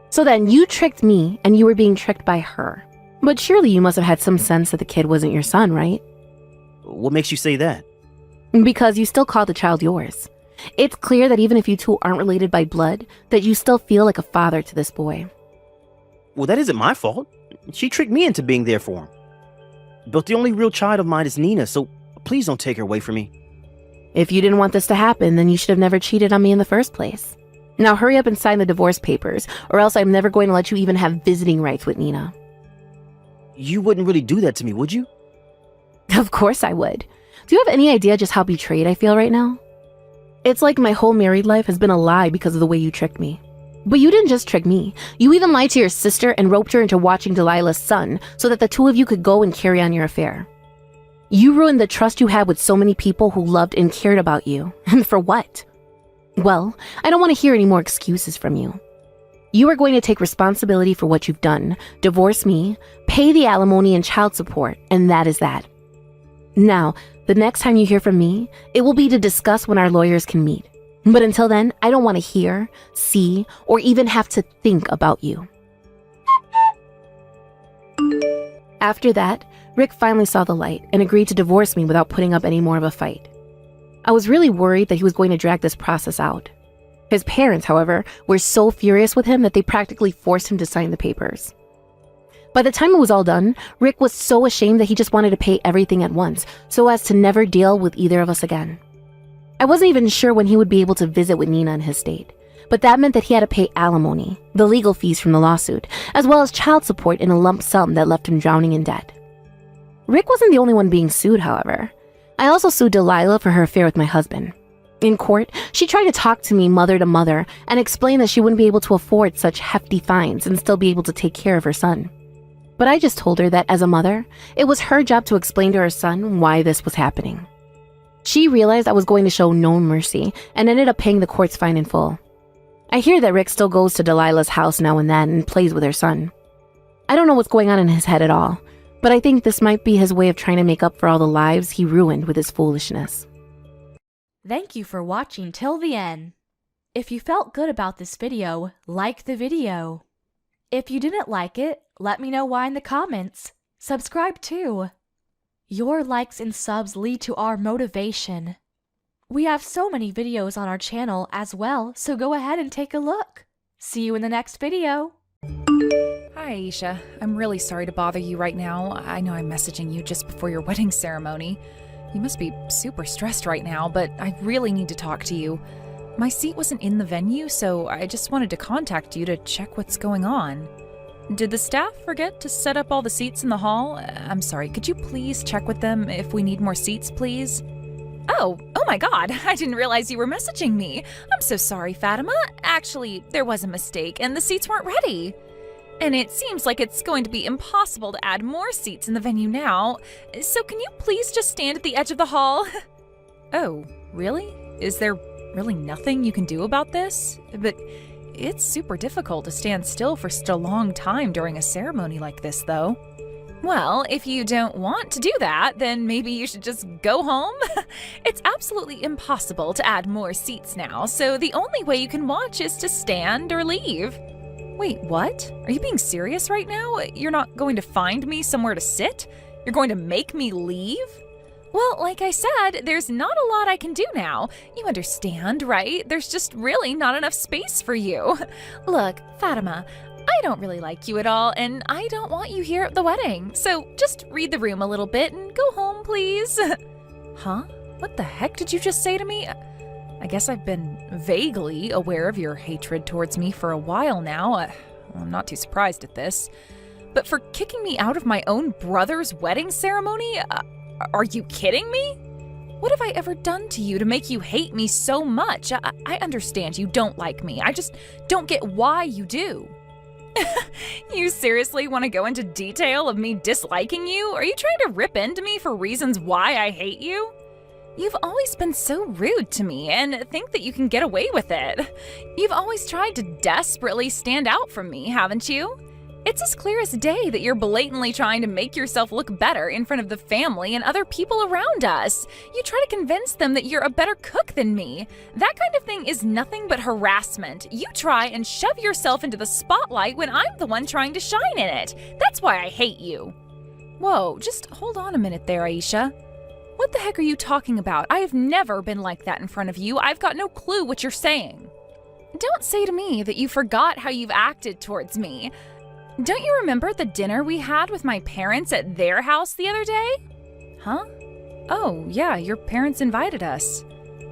So then you tricked me and you were being tricked by her. But surely you must have had some sense that the kid wasn't your son, right? What makes you say that? Because you still call the child yours. It's clear that even if you two aren't related by blood, that you still feel like a father to this boy. Well, that isn't my fault. She tricked me into being there for him. But the only real child of mine is Nina, so please don't take her away from me. If you didn't want this to happen, then you should have never cheated on me in the first place. Now hurry up and sign the divorce papers, or else I'm never going to let you even have visiting rights with Nina. You wouldn't really do that to me, would you? Of course I would. Do you have any idea just how betrayed I feel right now? It's like my whole married life has been a lie because of the way you tricked me. But you didn't just trick me. You even lied to your sister and roped her into watching Delilah's son so that the two of you could go and carry on your affair. You ruined the trust you had with so many people who loved and cared about you. And for what? Well, I don't want to hear any more excuses from you. You are going to take responsibility for what you've done, divorce me, pay the alimony and child support, and that is that. Now, the next time you hear from me, it will be to discuss when our lawyers can meet. But until then, I don't want to hear, see, or even have to think about you. After that, Rick finally saw the light and agreed to divorce me without putting up any more of a fight. I was really worried that he was going to drag this process out. His parents, however, were so furious with him that they practically forced him to sign the papers. By the time it was all done, Rick was so ashamed that he just wanted to pay everything at once so as to never deal with either of us again. I wasn't even sure when he would be able to visit with Nina in his state, but that meant that he had to pay alimony, the legal fees from the lawsuit, as well as child support in a lump sum that left him drowning in debt. Rick wasn't the only one being sued, however. I also sued Delilah for her affair with my husband. In court, she tried to talk to me mother to mother and explain that she wouldn't be able to afford such hefty fines and still be able to take care of her son. But I just told her that as a mother, it was her job to explain to her son why this was happening. She realized I was going to show no mercy and ended up paying the court's fine in full. I hear that Rick still goes to Delilah's house now and then and plays with her son. I don't know what's going on in his head at all, but I think this might be his way of trying to make up for all the lives he ruined with his foolishness. Thank you for watching till the end. If you felt good about this video, like the video. If you didn't like it, let me know why in the comments. Subscribe too. Your likes and subs lead to our motivation. We have so many videos on our channel as well, so go ahead and take a look. See you in the next video. Hi, Aisha. I'm really sorry to bother you right now. I know I'm messaging you just before your wedding ceremony. You must be super stressed right now, but I really need to talk to you. My seat wasn't in the venue, so I just wanted to contact you to check what's going on. Did the staff forget to set up all the seats in the hall? I'm sorry, could you please check with them if we need more seats, please? Oh my god, I didn't realize you were messaging me. I'm so sorry, Fatima. Actually, there was a mistake and the seats weren't ready. And it seems like it's going to be impossible to add more seats in the venue now. So can you please just stand at the edge of the hall? Oh, really? Is there really nothing you can do about this? But it's super difficult to stand still for such a long time during a ceremony like this, though. Well, if you don't want to do that, then maybe you should just go home. It's absolutely impossible to add more seats now, so the only way you can watch is to stand or leave. Wait, what? Are you being serious right now? You're not going to find me somewhere to sit? You're going to make me leave? Well, like I said, there's not a lot I can do now. You understand, right? There's just really not enough space for you. Look, Fatima, I don't really like you at all, and I don't want you here at the wedding. So just read the room a little bit and go home, please. Huh? What the heck did you just say to me? I guess I've been vaguely aware of your hatred towards me for a while now. I'm not too surprised at this. But for kicking me out of my own brother's wedding ceremony? Are you kidding me? What have I ever done to you to make you hate me so much? I understand you don't like me. I just don't get why you do. You seriously want to go into detail of me disliking you? Are you trying to rip into me for reasons why I hate you? You've always been so rude to me and think that you can get away with it. You've always tried to desperately stand out from me, haven't you? It's as clear as day that you're blatantly trying to make yourself look better in front of the family and other people around us. You try to convince them that you're a better cook than me. That kind of thing is nothing but harassment. You try and shove yourself into the spotlight when I'm the one trying to shine in it. That's why I hate you. Whoa, just hold on a minute there, Aisha. What the heck are you talking about? I have never been like that in front of you. I've got no clue what you're saying. Don't say to me that you forgot how you've acted towards me. Don't you remember the dinner we had with my parents at their house the other day? Huh? Oh, yeah, your parents invited us.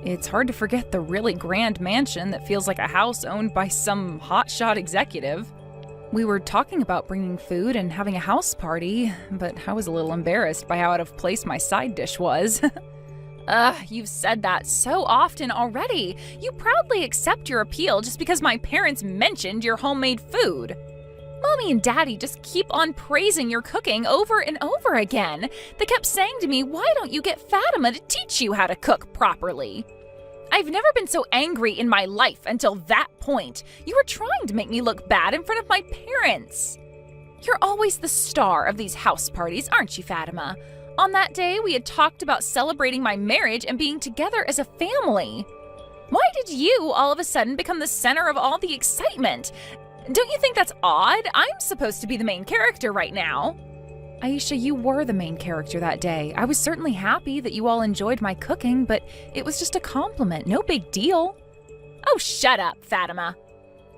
It's hard to forget the really grand mansion that feels like a house owned by some hotshot executive. We were talking about bringing food and having a house party, but I was a little embarrassed by how out of place my side dish was. You've said that so often already. You proudly accept your appeal just because my parents mentioned your homemade food. Mommy and Daddy just keep on praising your cooking over and over again. They kept saying to me, why don't you get Fatima to teach you how to cook properly? I've never been so angry in my life until that point. You were trying to make me look bad in front of my parents. You're always the star of these house parties, aren't you, Fatima? On that day, we had talked about celebrating my marriage and being together as a family. Why did you all of a sudden become the center of all the excitement? Don't you think that's odd? I'm supposed to be the main character right now. Aisha, you were the main character that day. I was certainly happy that you all enjoyed my cooking, but it was just a compliment, no big deal. Oh, shut up, Fatima.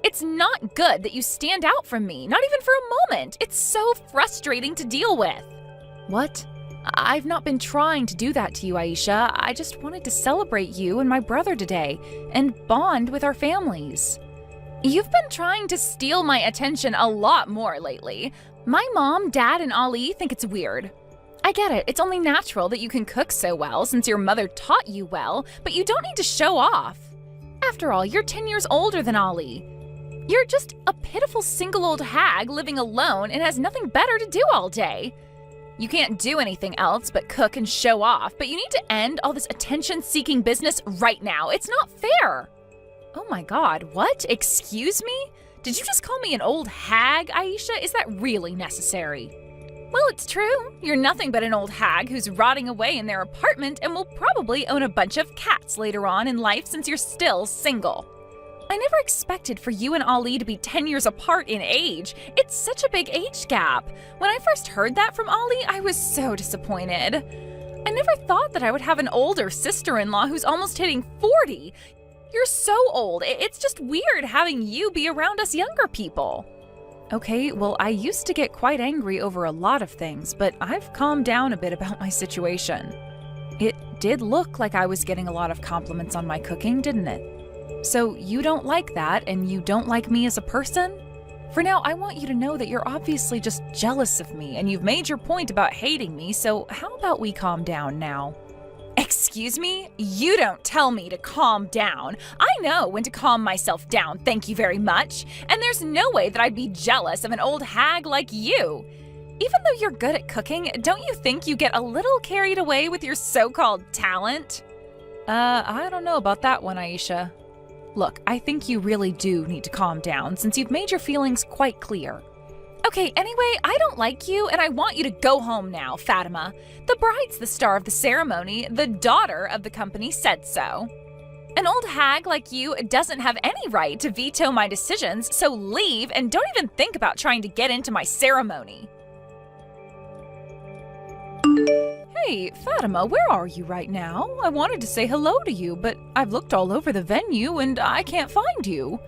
It's not good that you stand out from me, not even for a moment. It's so frustrating to deal with. What? I've not been trying to do that to you, Aisha. I just wanted to celebrate you and my brother today and bond with our families. You've been trying to steal my attention a lot more lately. My mom, dad, and Ali think it's weird. I get it. It's only natural that you can cook so well since your mother taught you well, but you don't need to show off. After all, you're 10 years older than Ali. You're just a pitiful single old hag living alone and has nothing better to do all day. You can't do anything else but cook and show off, but you need to end all this attention-seeking business right now. It's not fair. Oh my God, what? Excuse me? Did you just call me an old hag, Aisha? Is that really necessary? Well, it's true. You're nothing but an old hag who's rotting away in their apartment and will probably own a bunch of cats later on in life since you're still single. I never expected for you and Ali to be 10 years apart in age. It's such a big age gap. When I first heard that from Ali, I was so disappointed. I never thought that I would have an older sister-in-law who's almost hitting 40. You're so old. It's just weird having you be around us younger people. Okay, well, I used to get quite angry over a lot of things, but I've calmed down a bit about my situation. It did look like I was getting a lot of compliments on my cooking, didn't it? So you don't like that, and you don't like me as a person? For now, I want you to know that you're obviously just jealous of me, and you've made your point about hating me, so how about we calm down now? Excuse me? You don't tell me to calm down. I know when to calm myself down, thank you very much. And there's no way that I'd be jealous of an old hag like you. Even though you're good at cooking, don't you think you get a little carried away with your so-called talent? I don't know about that one, Aisha. Look, I think you really do need to calm down since you've made your feelings quite clear. Okay, anyway, I don't like you, and I want you to go home now, Fatima. The bride's the star of the ceremony. The daughter of the company said so. An old hag like you doesn't have any right to veto my decisions, so leave and don't even think about trying to get into my ceremony. Hey, Fatima, where are you right now? I wanted to say hello to you, but I've looked all over the venue and I can't find you.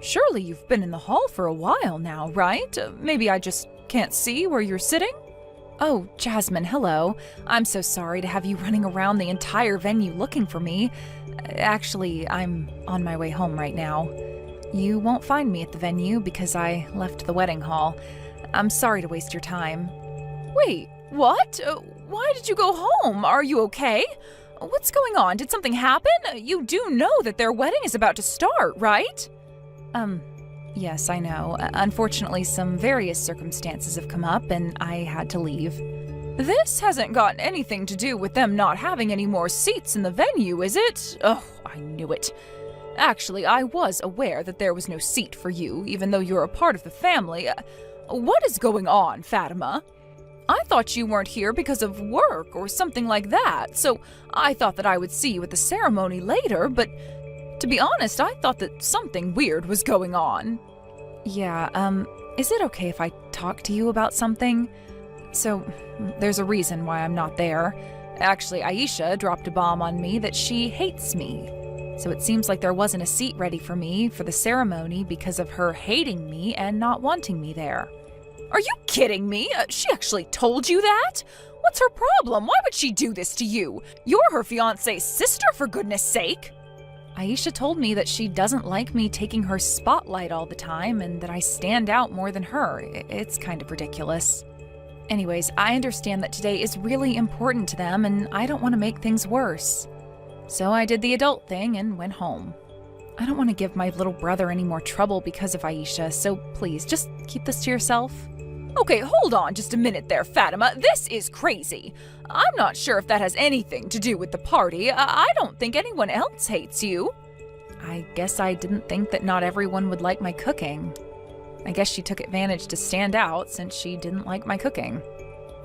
Surely you've been in the hall for a while now, right? Maybe I just can't see where you're sitting? Oh, Jasmine, hello. I'm so sorry to have you running around the entire venue looking for me. Actually, I'm on my way home right now. You won't find me at the venue because I left the wedding hall. I'm sorry to waste your time. Wait, what? Why did you go home? Are you okay? What's going on? Did something happen? You do know that their wedding is about to start, right? Yes, I know. Unfortunately, some various circumstances have come up and I had to leave. This hasn't got anything to do with them not having any more seats in the venue, is it? Oh, I knew it. Actually, I was aware that there was no seat for you, even though you're a part of the family. What is going on, Fatima? I thought you weren't here because of work or something like that, so I thought that I would see you at the ceremony later, but to be honest, I thought that something weird was going on. Yeah, is it okay if I talk to you about something? So, there's a reason why I'm not there. Actually, Aisha dropped a bomb on me that she hates me. So it seems like there wasn't a seat ready for me for the ceremony because of her hating me and not wanting me there. Are you kidding me? She actually told you that? What's her problem? Why would she do this to you? You're her fiancé's sister, for goodness sake. Aisha told me that she doesn't like me taking her spotlight all the time and that I stand out more than her. It's kind of ridiculous. Anyways, I understand that today is really important to them and I don't want to make things worse. So I did the adult thing and went home. I don't want to give my little brother any more trouble because of Aisha, so please, just keep this to yourself. Okay, hold on just a minute there, Fatima. This is crazy. I'm not sure if that has anything to do with the party. I don't think anyone else hates you. I guess I didn't think that not everyone would like my cooking. I guess she took advantage to stand out since she didn't like my cooking.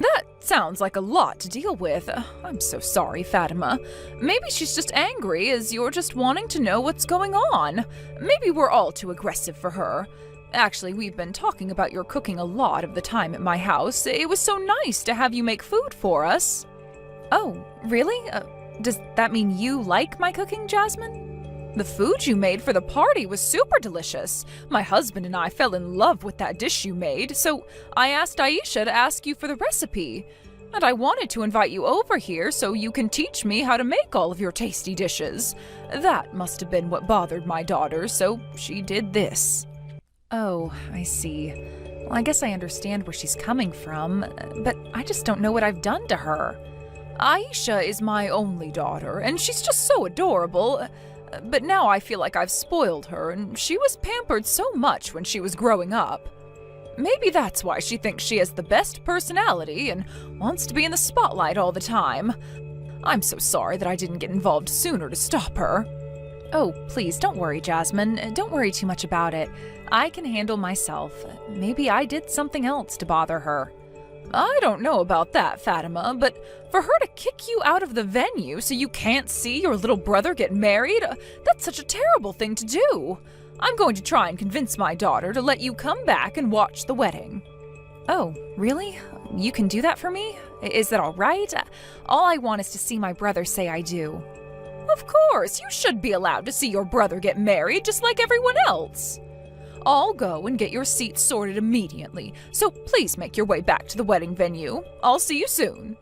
That sounds like a lot to deal with. I'm so sorry, Fatima. Maybe she's just angry as you're just wanting to know what's going on. Maybe we're all too aggressive for her. Actually, we've been talking about your cooking a lot of the time at my house. It was so nice to have you make food for us. Oh, really? Does that mean you like my cooking, Jasmine? The food you made for the party was super delicious. My husband and I fell in love with that dish you made, so I asked Aisha to ask you for the recipe. And I wanted to invite you over here so you can teach me how to make all of your tasty dishes. That must have been what bothered my daughter, so she did this. Oh, I see. Well, I guess I understand where she's coming from, but I just don't know what I've done to her. Aisha is my only daughter, and she's just so adorable. But now I feel like I've spoiled her, and she was pampered so much when she was growing up. Maybe that's why she thinks she has the best personality and wants to be in the spotlight all the time. I'm so sorry that I didn't get involved sooner to stop her. Oh, please, don't worry, Jasmine. Don't worry too much about it. I can handle myself. Maybe I did something else to bother her. I don't know about that, Fatima, but for her to kick you out of the venue so you can't see your little brother get married, that's such a terrible thing to do. I'm going to try and convince my daughter to let you come back and watch the wedding. Oh, really? You can do that for me? Is that all right? All I want is to see my brother say I do. Of course, you should be allowed to see your brother get married just like everyone else. I'll go and get your seats sorted immediately, so please make your way back to the wedding venue. I'll see you soon.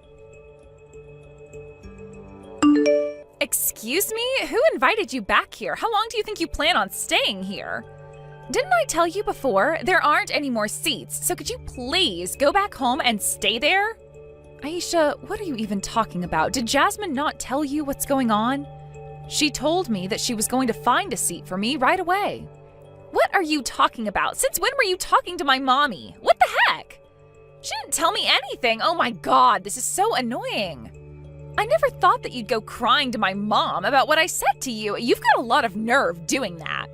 Excuse me? Who invited you back here? How long do you think you plan on staying here? Didn't I tell you before? There aren't any more seats, so could you please go back home and stay there? Aisha, what are you even talking about? Did Jasmine not tell you what's going on? She told me that she was going to find a seat for me right away. What are you talking about? Since when were you talking to my mommy? What the heck? She didn't tell me anything. Oh my god, this is so annoying. I never thought that you'd go crying to my mom about what I said to you. You've got a lot of nerve doing that.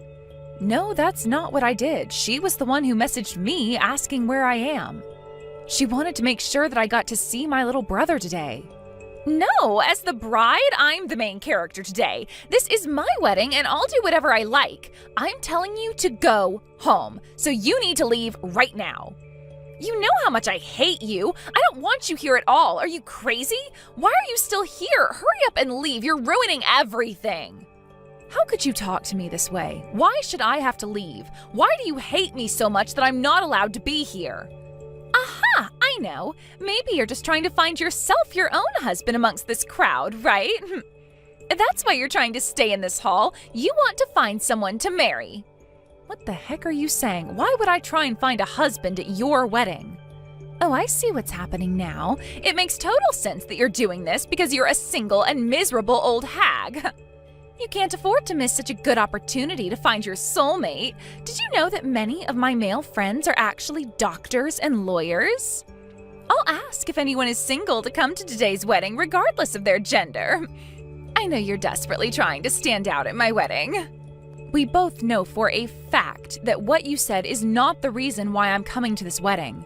No, that's not what I did. She was the one who messaged me asking where I am. She wanted to make sure that I got to see my little brother today. No, as the bride, I'm the main character today. This is my wedding and I'll do whatever I like. I'm telling you to go home, so you need to leave right now. You know how much I hate you. I don't want you here at all. Are you crazy? Why are you still here? Hurry up and leave. You're ruining everything. How could you talk to me this way? Why should I have to leave? Why do you hate me so much that I'm not allowed to be here? Aha! I know. Maybe you're just trying to find yourself your own husband amongst this crowd, right? That's why you're trying to stay in this hall. You want to find someone to marry. What the heck are you saying? Why would I try and find a husband at your wedding? Oh, I see what's happening now. It makes total sense that you're doing this because you're a single and miserable old hag. You can't afford to miss such a good opportunity to find your soulmate. Did you know that many of my male friends are actually doctors and lawyers? I'll ask if anyone is single to come to today's wedding regardless of their gender. I know you're desperately trying to stand out at my wedding. We both know for a fact that what you said is not the reason why I'm coming to this wedding.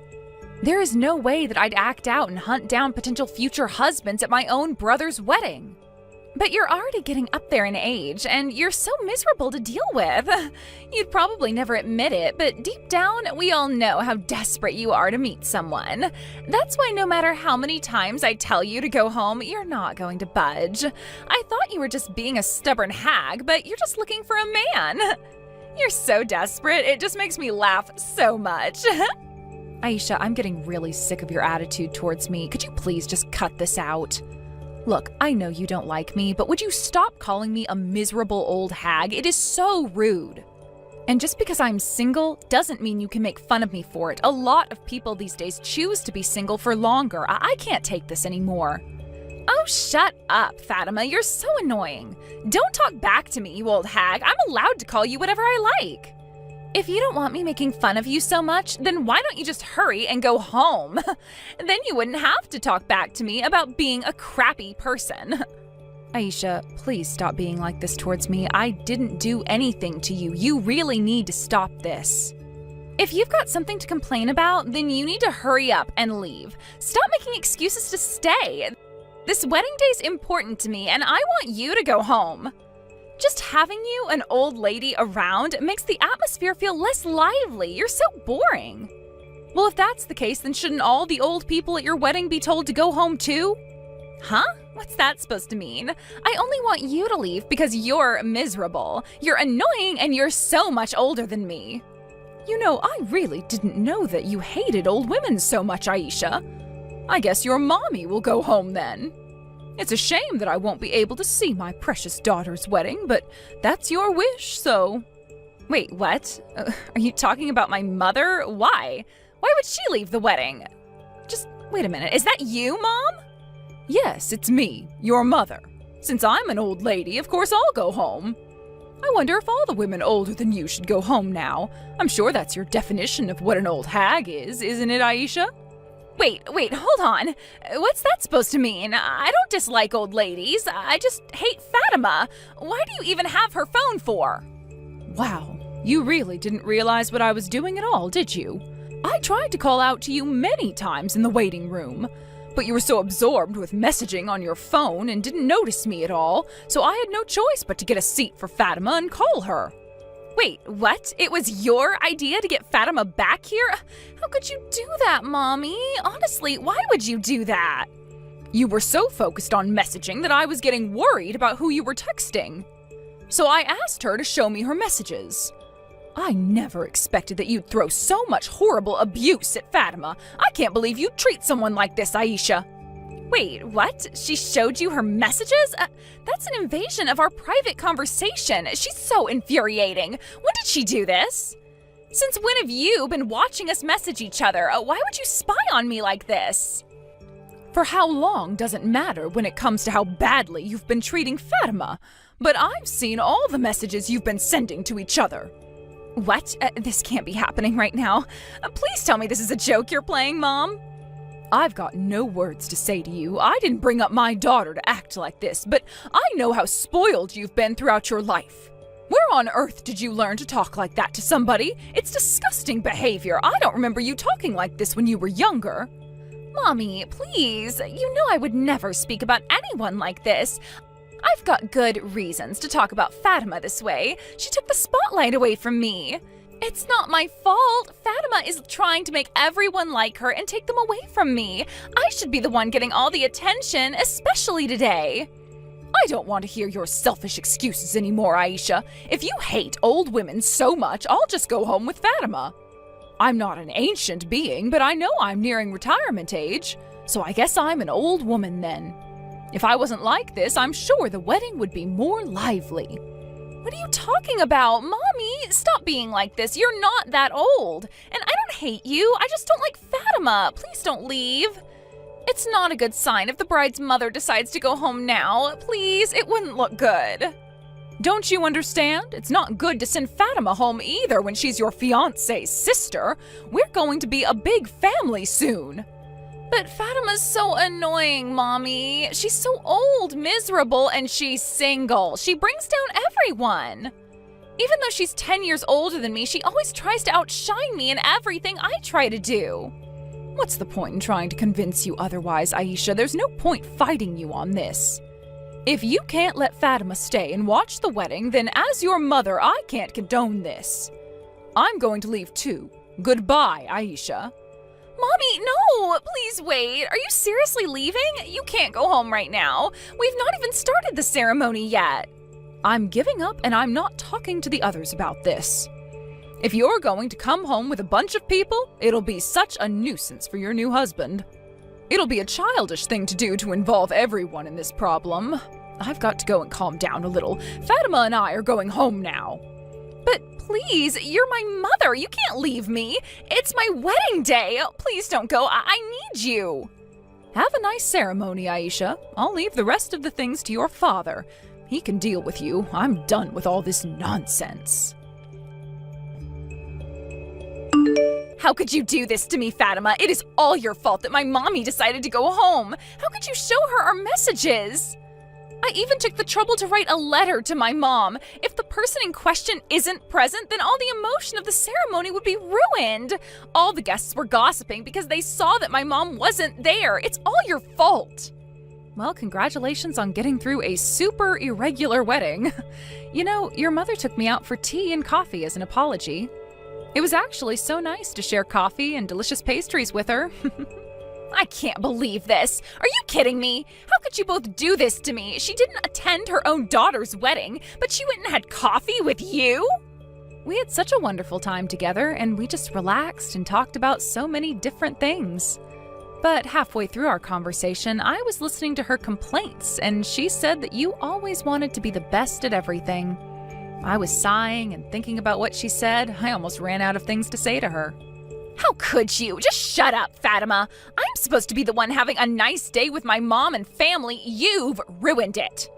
There is no way that I'd act out and hunt down potential future husbands at my own brother's wedding. But you're already getting up there in age, and you're so miserable to deal with. You'd probably never admit it, but deep down, we all know how desperate you are to meet someone. That's why no matter how many times I tell you to go home, you're not going to budge. I thought you were just being a stubborn hag, but you're just looking for a man. You're so desperate, it just makes me laugh so much. Aisha, I'm getting really sick of your attitude towards me. Could you please just cut this out? Look, I know you don't like me, but would you stop calling me a miserable old hag? It is so rude. And just because I'm single doesn't mean you can make fun of me for it. A lot of people these days choose to be single for longer. I can't take this anymore. Oh, shut up, Fatima. You're so annoying. Don't talk back to me, you old hag. I'm allowed to call you whatever I like. If you don't want me making fun of you so much, then why don't you just hurry and go home? Then you wouldn't have to talk back to me about being a crappy person. Aisha, please stop being like this towards me. I didn't do anything to you. You really need to stop this. If you've got something to complain about, then you need to hurry up and leave. Stop making excuses to stay. This wedding day's important to me, and I want you to go home. Just having you, an old lady, around makes the atmosphere feel less lively. You're so boring. Well, if that's the case, then shouldn't all the old people at your wedding be told to go home too? Huh? What's that supposed to mean? I only want you to leave because you're miserable. You're annoying and you're so much older than me. You know, I really didn't know that you hated old women so much, Aisha. I guess your mommy will go home then. It's a shame that I won't be able to see my precious daughter's wedding, but that's your wish, so... Wait, what? Are you talking about my mother? Why? Why would she leave the wedding? Just wait a minute, is that you, Mom? Yes, it's me, your mother. Since I'm an old lady, of course I'll go home. I wonder if all the women older than you should go home now. I'm sure that's your definition of what an old hag is, isn't it, Aisha? Wait, hold on. What's that supposed to mean? I don't dislike old ladies. I just hate Fatima. Why do you even have her phone for? Wow, you really didn't realize what I was doing at all, did you? I tried to call out to you many times in the waiting room, but you were so absorbed with messaging on your phone and didn't notice me at all, so I had no choice but to get a seat for Fatima and call her. Wait, what? It was your idea to get Fatima back here? How could you do that, Mommy? Honestly, why would you do that? You were so focused on messaging that I was getting worried about who you were texting. So I asked her to show me her messages. I never expected that you'd throw so much horrible abuse at Fatima. I can't believe you'd treat someone like this, Aisha. Wait, what? She showed you her messages? That's an invasion of our private conversation. She's so infuriating. When did she do this? Since when have you been watching us message each other? Why would you spy on me like this? For how long doesn't matter when it comes to how badly you've been treating Fatima, but I've seen all the messages you've been sending to each other. What? This can't be happening right now. Please tell me this is a joke you're playing, Mom. I've got no words to say to you. I didn't bring up my daughter to act like this, but I know how spoiled you've been throughout your life. Where on earth did you learn to talk like that to somebody? It's disgusting behavior. I don't remember you talking like this when you were younger. Mommy, please. You know I would never speak about anyone like this. I've got good reasons to talk about Fatima this way. She took the spotlight away from me. It's not my fault. Fatima is trying to make everyone like her and take them away from me. I should be the one getting all the attention, especially today. I don't want to hear your selfish excuses anymore, Aisha. If you hate old women so much, I'll just go home with Fatima. I'm not an ancient being, but I know I'm nearing retirement age, so I guess I'm an old woman then. If I wasn't like this, I'm sure the wedding would be more lively. What are you talking about? Mommy, stop being like this. You're not that old. And I don't hate you. I just don't like Fatima. Please don't leave. It's not a good sign if the bride's mother decides to go home now. Please, it wouldn't look good. Don't you understand? It's not good to send Fatima home either when she's your fiancé's sister. We're going to be a big family soon. But Fatima's so annoying, Mommy. She's so old, miserable, and she's single. She brings down everyone. Even though she's 10 years older than me, she always tries to outshine me in everything I try to do. What's the point in trying to convince you otherwise, Aisha? There's no point fighting you on this. If you can't let Fatima stay and watch the wedding, then as your mother, I can't condone this. I'm going to leave too. Goodbye, Aisha. Mommy, no! Please wait. Are you seriously leaving? You can't go home right now. We've not even started the ceremony yet. I'm giving up and I'm not talking to the others about this. If you're going to come home with a bunch of people, it'll be such a nuisance for your new husband. It'll be a childish thing to do to involve everyone in this problem. I've got to go and calm down a little. Fatima and I are going home now. But please, you're my mother. You can't leave me. It's my wedding day. Please don't go. I need you. Have a nice ceremony, Aisha. I'll leave the rest of the things to your father. He can deal with you. I'm done with all this nonsense. How could you do this to me, Fatima? It is all your fault that my mommy decided to go home. How could you show her our messages? I even took the trouble to write a letter to my mom. If the person in question isn't present, then all the emotion of the ceremony would be ruined. All the guests were gossiping because they saw that my mom wasn't there. It's all your fault. Well, congratulations on getting through a super irregular wedding. You know, your mother took me out for tea and coffee as an apology. It was actually so nice to share coffee and delicious pastries with her. I can't believe this. Are you kidding me? How could you both do this to me? She didn't attend her own daughter's wedding, but she went and had coffee with you? We had such a wonderful time together, and we just relaxed and talked about so many different things. But halfway through our conversation, I was listening to her complaints, and she said that you always wanted to be the best at everything. I was sighing and thinking about what she said. I almost ran out of things to say to her. How could you? Just shut up, Fatima. I'm supposed to be the one having a nice day with my mom and family. You've ruined it.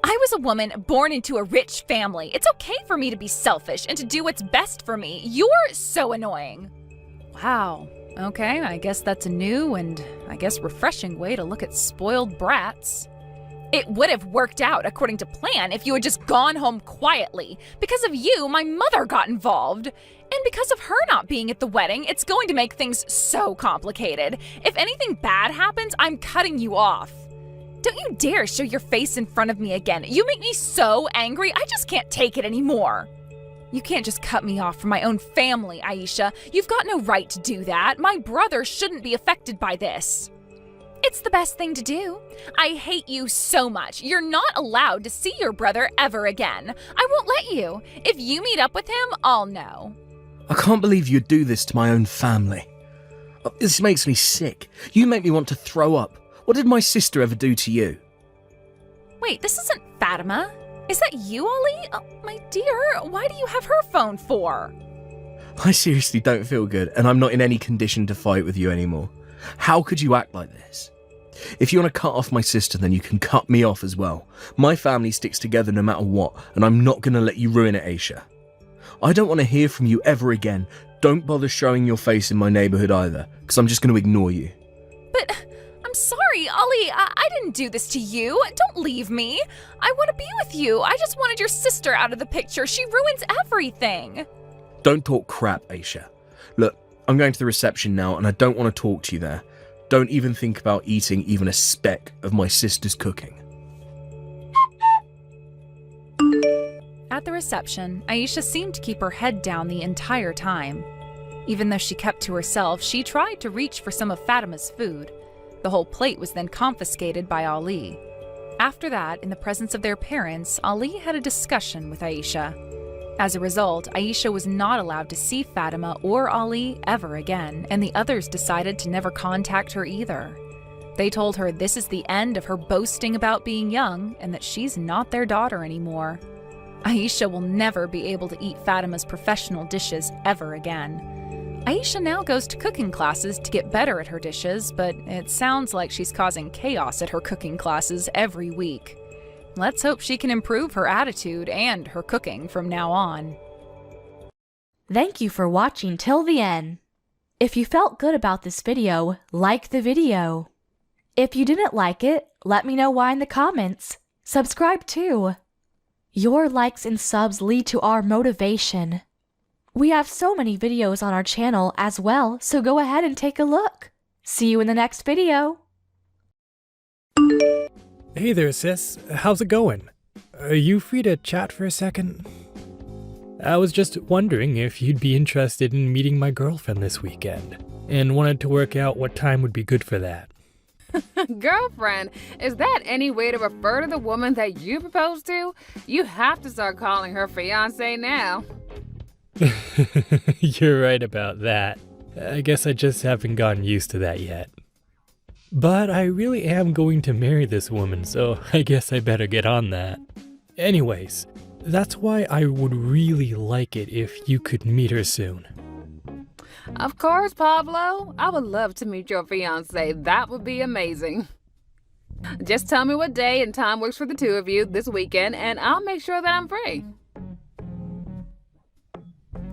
I was a woman born into a rich family. It's okay for me to be selfish and to do what's best for me. You're so annoying. Wow. Okay, I guess that's a new and I guess refreshing way to look at spoiled brats. It would have worked out according to plan if you had just gone home quietly. Because of you, my mother got involved. And because of her not being at the wedding, it's going to make things so complicated. If anything bad happens, I'm cutting you off. Don't you dare show your face in front of me again. You make me so angry, I just can't take it anymore. You can't just cut me off from my own family, Aisha. You've got no right to do that. My brother shouldn't be affected by this. It's the best thing to do. I hate you so much. You're not allowed to see your brother ever again. I won't let you. If you meet up with him, I'll know. I can't believe you'd do this to my own family. This makes me sick. You make me want to throw up. What did my sister ever do to you? Wait, this isn't Fatima. Is that you, Ollie? Oh, my dear, why do you have her phone for? I seriously don't feel good, and I'm not in any condition to fight with you anymore. How could you act like this? If you want to cut off my sister, then you can cut me off as well. My family sticks together no matter what, and I'm not going to let you ruin it, Aisha. I don't want to hear from you ever again. Don't bother showing your face in my neighborhood either, because I'm just going to ignore you. But I'm sorry, Ollie. I didn't do this to you. Don't leave me. I want to be with you. I just wanted your sister out of the picture. She ruins everything. Don't talk crap, Aisha. Look, I'm going to the reception now, and I don't want to talk to you there. Don't even think about eating even a speck of my sister's cooking. At the reception, Aisha seemed to keep her head down the entire time. Even though she kept to herself, she tried to reach for some of Fatima's food. The whole plate was then confiscated by Ali. After that, in the presence of their parents, Ali had a discussion with Aisha. As a result, Aisha was not allowed to see Fatima or Ali ever again, and the others decided to never contact her either. They told her this is the end of her boasting about being young and that she's not their daughter anymore. Aisha will never be able to eat Fatima's professional dishes ever again. Aisha now goes to cooking classes to get better at her dishes, but it sounds like she's causing chaos at her cooking classes every week. Let's hope she can improve her attitude and her cooking from now on. Thank you for watching till the end. If you felt good about this video, like the video. If you didn't like it, let me know why in the comments. Subscribe too. Your likes and subs lead to our motivation. We have so many videos on our channel as well, so go ahead and take a look. See you in the next video. Hey there, sis. How's it going? Are you free to chat for a second? I was just wondering if you'd be interested in meeting my girlfriend this weekend, and wanted to work out what time would be good for that. Girlfriend? Is that any way to refer to the woman that you proposed to? You have to start calling her fiancé now. You're right about that. I guess I just haven't gotten used to that yet. But I really am going to marry this woman, so I guess I better get on that. Anyways, that's why I would really like it if you could meet her soon. Of course, Pablo. I would love to meet your fiancé. That would be amazing. Just tell me what day and time works for the two of you this weekend, and I'll make sure that I'm free.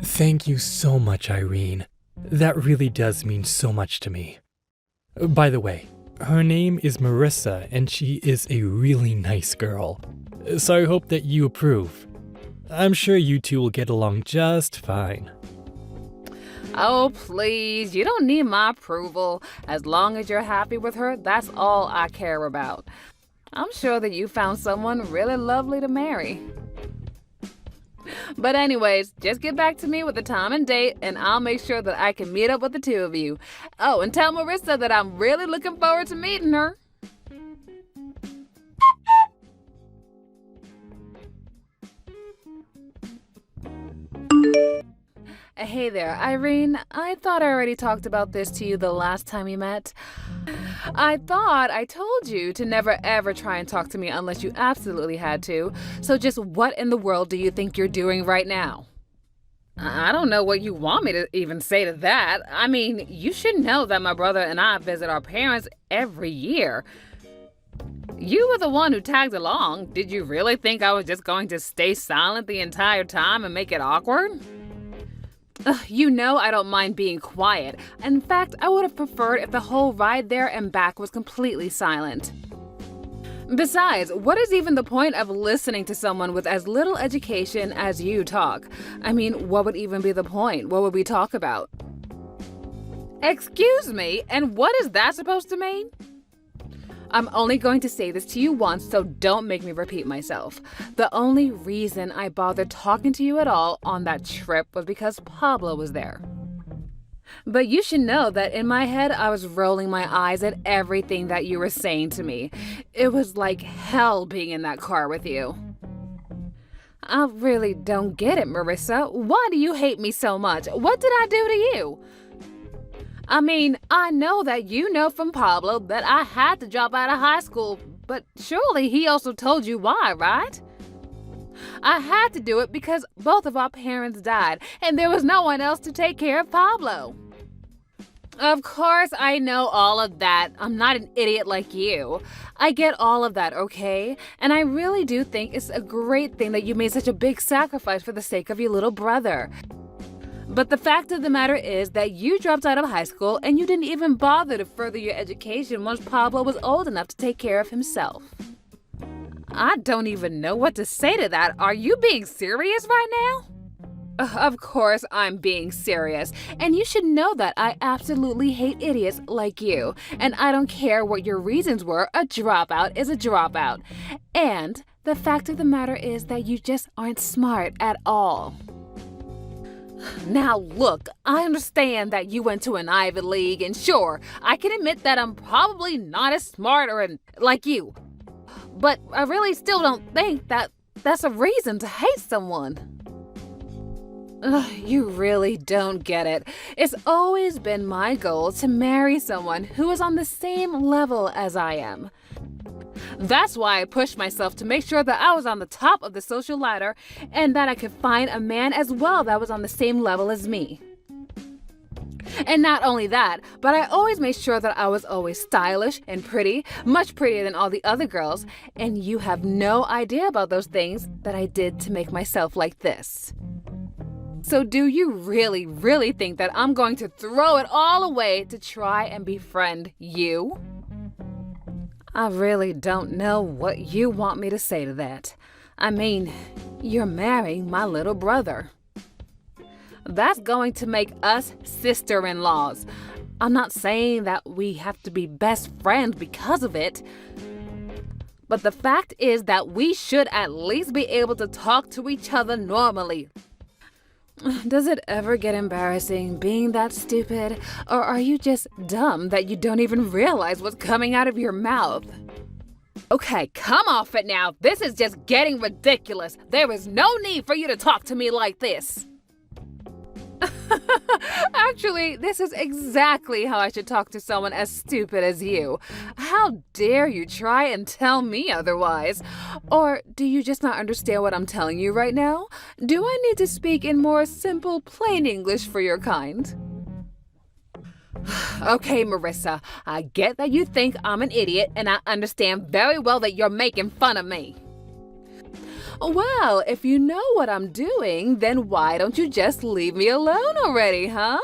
Thank you so much, Irene. That really does mean so much to me. By the way, her name is Marissa, and she is a really nice girl. So I hope that you approve. I'm sure you two will get along just fine. Oh, please. You don't need my approval. As long as you're happy with her, that's all I care about. I'm sure that you found someone really lovely to marry. But anyways, just get back to me with the time and date, and I'll make sure that I can meet up with the two of you. Oh, and tell Marissa that I'm really looking forward to meeting her. Hey there, Irene. I thought I already talked about this to you the last time we met. I thought I told you to never ever try and talk to me unless you absolutely had to. So just what in the world do you think you're doing right now? I don't know what you want me to even say to that. I mean, you should know that my brother and I visit our parents every year. You were the one who tagged along. Did you really think I was just going to stay silent the entire time and make it awkward? You know I don't mind being quiet. In fact, I would have preferred if the whole ride there and back was completely silent. Besides, what is even the point of listening to someone with as little education as you talk? I mean, what would even be the point? What would we talk about? Excuse me, and what is that supposed to mean? I'm only going to say this to you once, so don't make me repeat myself. The only reason I bothered talking to you at all on that trip was because Pablo was there. But you should know that in my head, I was rolling my eyes at everything that you were saying to me. It was like hell being in that car with you. I really don't get it, Marissa. Why do you hate me so much? What did I do to you? I mean, I know that you know from Pablo that I had to drop out of high school, but surely he also told you why, right? I had to do it because both of our parents died, and there was no one else to take care of Pablo. Of course, I know all of that. I'm not an idiot like you. I get all of that, okay? And I really do think it's a great thing that you made such a big sacrifice for the sake of your little brother. But the fact of the matter is that you dropped out of high school and you didn't even bother to further your education once Pablo was old enough to take care of himself. I don't even know what to say to that. Are you being serious right now? Of course I'm being serious, and you should know that I absolutely hate idiots like you, and I don't care what your reasons were, a dropout is a dropout. And the fact of the matter is that you just aren't smart at all. Now look, I understand that you went to an Ivy League, and sure, I can admit that I'm probably not as smart or like you. but I really still don't think that that's a reason to hate someone. Ugh, you really don't get it. It's always been my goal to marry someone who is on the same level as I am. That's why I pushed myself to make sure that I was on the top of the social ladder and that I could find a man as well that was on the same level as me. And not only that, but I always made sure that I was always stylish and pretty, much prettier than all the other girls, and you have no idea about those things that I did to make myself like this. So do you really, really think that I'm going to throw it all away to try and befriend you? I really don't know what you want me to say to that. I mean, you're marrying my little brother. That's going to make us sister-in-laws. I'm not saying that we have to be best friends because of it. But the fact is that we should at least be able to talk to each other normally. Does it ever get embarrassing being that stupid? Or are you just dumb that you don't even realize what's coming out of your mouth? Okay, come off it now. This is just getting ridiculous. There is no need for you to talk to me like this. Actually, this is exactly how I should talk to someone as stupid as you. How dare you try and tell me otherwise? Or do you just not understand what I'm telling you right now? Do I need to speak in more simple, plain English for your kind? Okay, Marissa, I get that you think I'm an idiot, and I understand very well that you're making fun of me. Well, if you know what I'm doing, then why don't you just leave me alone already, huh?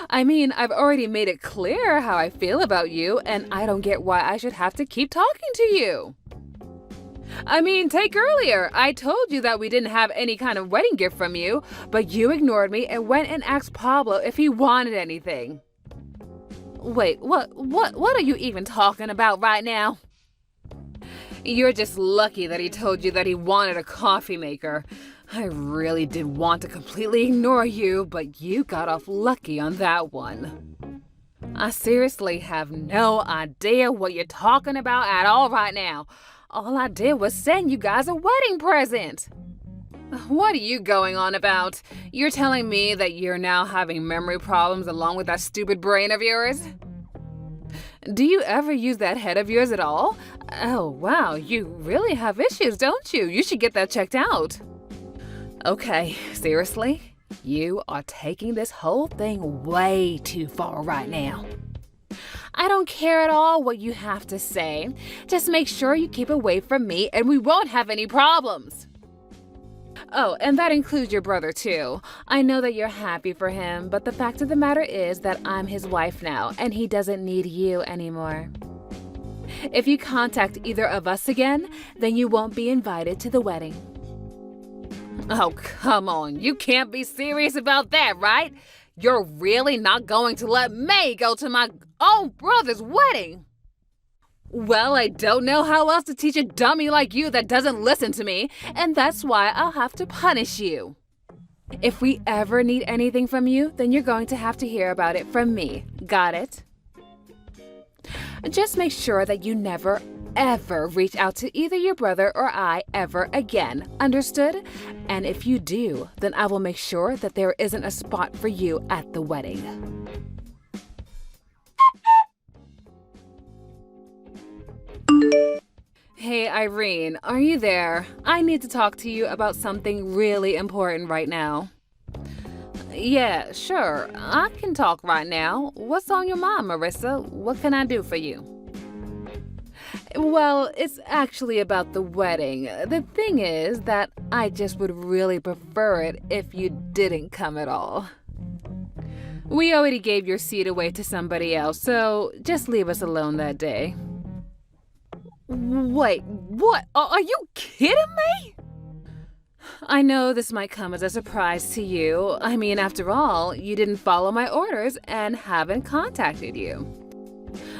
I mean, I've already made it clear how I feel about you, and I don't get why I should have to keep talking to you. I mean, take earlier. I told you that we didn't have any kind of wedding gift from you, but you ignored me and went and asked Pablo if he wanted anything. Wait, what are you even talking about right now? You're just lucky that he told you that he wanted a coffee maker. I really did want to completely ignore you, but you got off lucky on that one. I seriously have no idea what you're talking about at all right now. All I did was send you guys a wedding present. What are you going on about? You're telling me that you're now having memory problems along with that stupid brain of yours? Do you ever use that head of yours at all? Oh, wow, you really have issues, don't you? You should get that checked out. Okay, seriously? You are taking this whole thing way too far right now. I don't care at all what you have to say. Just make sure you keep away from me and we won't have any problems. Oh, and that includes your brother too. I know that you're happy for him, but the fact of the matter is that I'm his wife now, and he doesn't need you anymore. If you contact either of us again, then you won't be invited to the wedding. Oh, come on. You can't be serious about that, right? You're really not going to let me go to my own brother's wedding? Well, I don't know how else to teach a dummy like you that doesn't listen to me, and that's why I'll have to punish you. If we ever need anything from you, then you're going to have to hear about it from me. Got it? Just make sure that you never, ever reach out to either your brother or I ever again. Understood? And if you do, then I will make sure that there isn't a spot for you at the wedding. Hey, Irene, are you there? I need to talk to you about something really important right now. Yeah, sure. I can talk right now. What's on your mind, Marissa? What can I do for you? Well, it's actually about the wedding. The thing is that I just would really prefer it if you didn't come at all. We already gave your seat away to somebody else, so just leave us alone that day. Wait, what? Are you kidding me? I know this might come as a surprise to you. I mean, after all, you didn't follow my orders and haven't contacted you.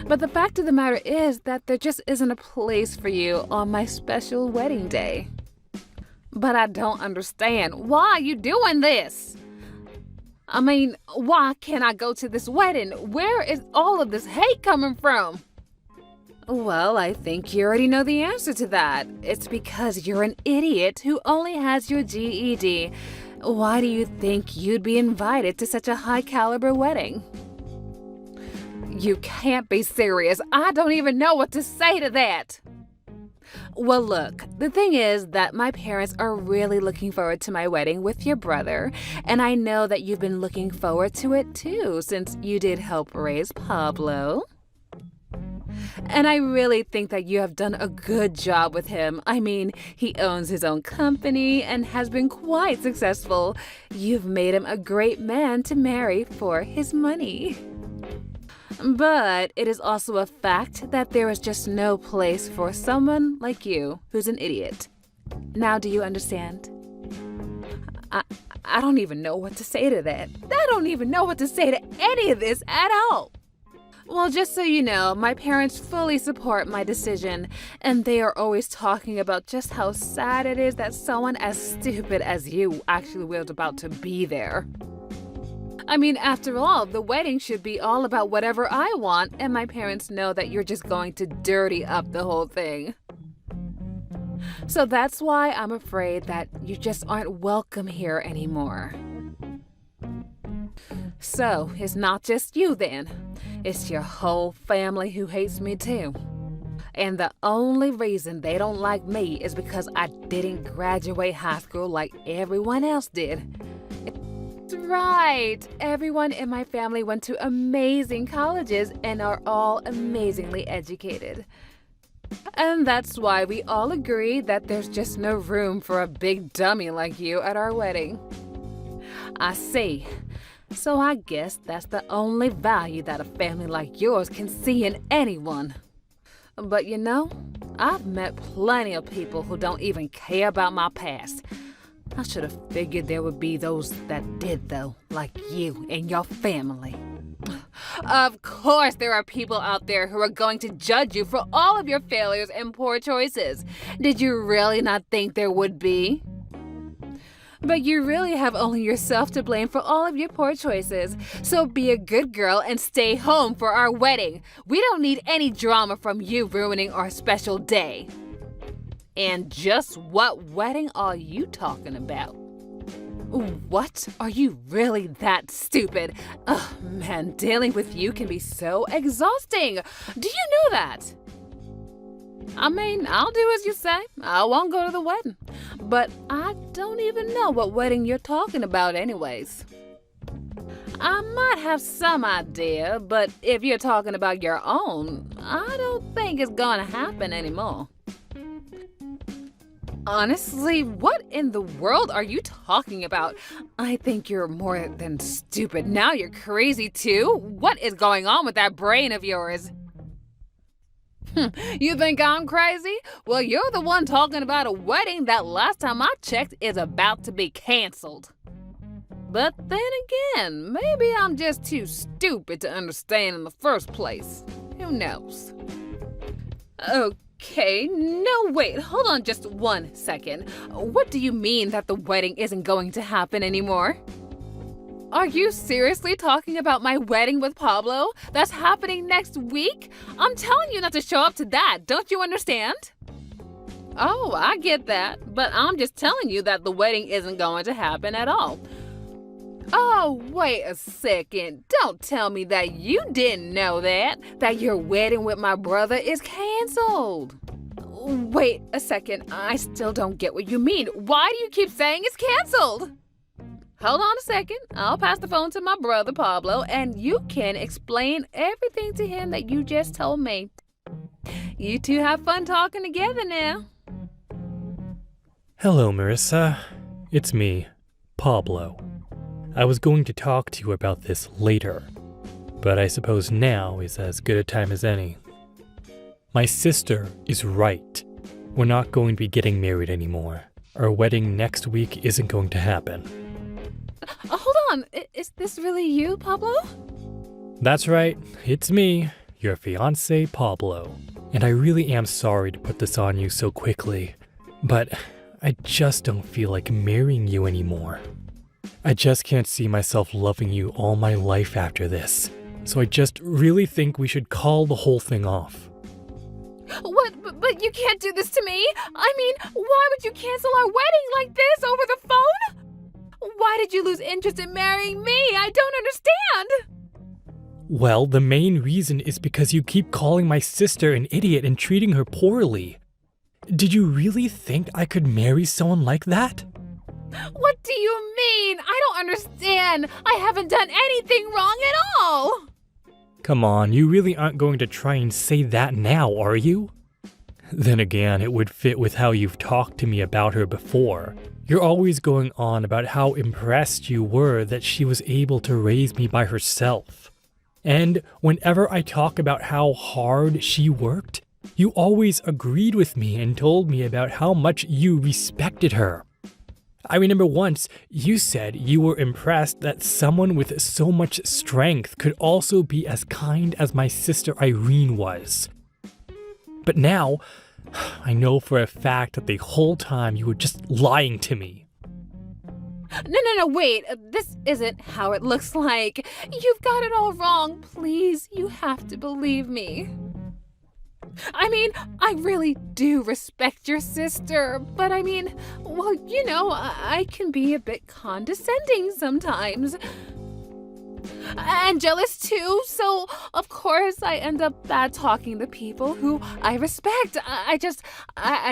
But the fact of the matter is that there just isn't a place for you on my special wedding day. But I don't understand. Why are you doing this? I mean, why can't I go to this wedding? Where is all of this hate coming from? Well, I think you already know the answer to that. It's because you're an idiot who only has your GED. Why do you think you'd be invited to such a high-caliber wedding? You can't be serious. I don't even know what to say to that. Well, look, the thing is that my parents are really looking forward to my wedding with your brother, and I know that you've been looking forward to it too, since you did help raise Pablo. And I really think that you have done a good job with him. I mean, he owns his own company and has been quite successful. You've made him a great man to marry for his money. But it is also a fact that there is just no place for someone like you who's an idiot. Now, do you understand? I don't even know what to say to that. I don't even know what to say to any of this at all. Well, just so you know, my parents fully support my decision, and they are always talking about just how sad it is that someone as stupid as you actually was about to be there. I mean, after all, the wedding should be all about whatever I want, and my parents know that you're just going to dirty up the whole thing. So that's why I'm afraid that you just aren't welcome here anymore. So, it's not just you then. It's your whole family who hates me too. And the only reason they don't like me is because I didn't graduate high school like everyone else did. Right. Everyone in my family went to amazing colleges and are all amazingly educated. And that's why we all agree that there's just no room for a big dummy like you at our wedding. I see. So I guess that's the only value that a family like yours can see in anyone. But you know, I've met plenty of people who don't even care about my past. I should have figured there would be those that did, though, like you and your family. Of course there are people out there who are going to judge you for all of your failures and poor choices. Did you really not think there would be? But you really have only yourself to blame for all of your poor choices. So be a good girl and stay home for our wedding. We don't need any drama from you ruining our special day. And just what wedding are you talking about? What? Are you really that stupid? Oh man, dealing with you can be so exhausting. Do you know that? I mean, I'll do as you say. I won't go to the wedding. But I don't even know what wedding you're talking about anyways. I might have some idea, but if you're talking about your own, I don't think it's gonna happen anymore. Honestly, what in the world are you talking about? I think you're more than stupid. Now you're crazy too? What is going on with that brain of yours? You think I'm crazy? Well, you're the one talking about a wedding that last time I checked is about to be canceled. But then again, maybe I'm just too stupid to understand in the first place. Who knows? Okay, no wait, hold on just 1 second. What do you mean that the wedding isn't going to happen anymore? Are you seriously talking about my wedding with Pablo? That's happening next week? I'm telling you not to show up to that, don't you understand? Oh, I get that, but I'm just telling you that the wedding isn't going to happen at all. Oh, wait a second. Don't tell me that you didn't know that your wedding with my brother is canceled. Wait a second. I still don't get what you mean. Why do you keep saying it's canceled? Hold on a second. I'll pass the phone to my brother, Pablo, and you can explain everything to him that you just told me. You two have fun talking together now. Hello, Marissa. It's me, Pablo. I was going to talk to you about this later, but I suppose now is as good a time as any. My sister is right. We're not going to be getting married anymore. Our wedding next week isn't going to happen. Hold on. Is this really you, Pablo? That's right. It's me, your fiancé, Pablo. And I really am sorry to put this on you so quickly, but I just don't feel like marrying you anymore. I just can't see myself loving you all my life after this, so I just really think we should call the whole thing off. But you can't do this to me. I mean, why would you cancel our wedding like this over the phone? Why did you lose interest in marrying me? I don't understand. Well, the main reason is because you keep calling my sister an idiot and treating her poorly. Did you really think I could marry someone like that? What do you mean? I don't understand. I haven't done anything wrong at all. Come on, you really aren't going to try and say that now, are you? Then again, it would fit with how you've talked to me about her before. You're always going on about how impressed you were that she was able to raise me by herself. And whenever I talk about how hard she worked, you always agreed with me and told me about how much you respected her. I remember once you said you were impressed that someone with so much strength could also be as kind as my sister Irene was. But now, I know for a fact that the whole time you were just lying to me. No, wait. This isn't how it looks like. You've got it all wrong. Please, you have to believe me. I mean, I really do respect your sister, but I mean, well, you know, I can be a bit condescending sometimes. And jealous too, so of course I end up bad-talking the people who I respect. I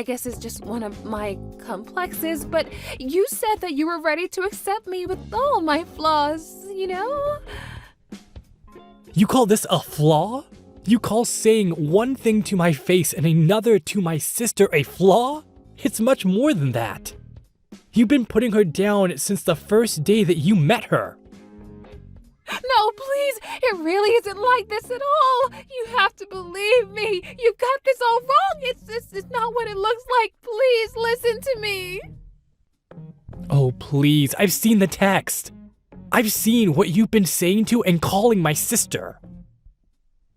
guess it's just one of my complexes, but you said that you were ready to accept me with all my flaws, you know? You call this a flaw? You call saying one thing to my face and another to my sister a flaw? It's much more than that. You've been putting her down since the first day that you met her. No, please, it really isn't like this at all. You have to believe me. You got this all wrong. It's not what it looks like. Please listen to me. Oh, please, I've seen the text. I've seen what you've been saying to and calling my sister.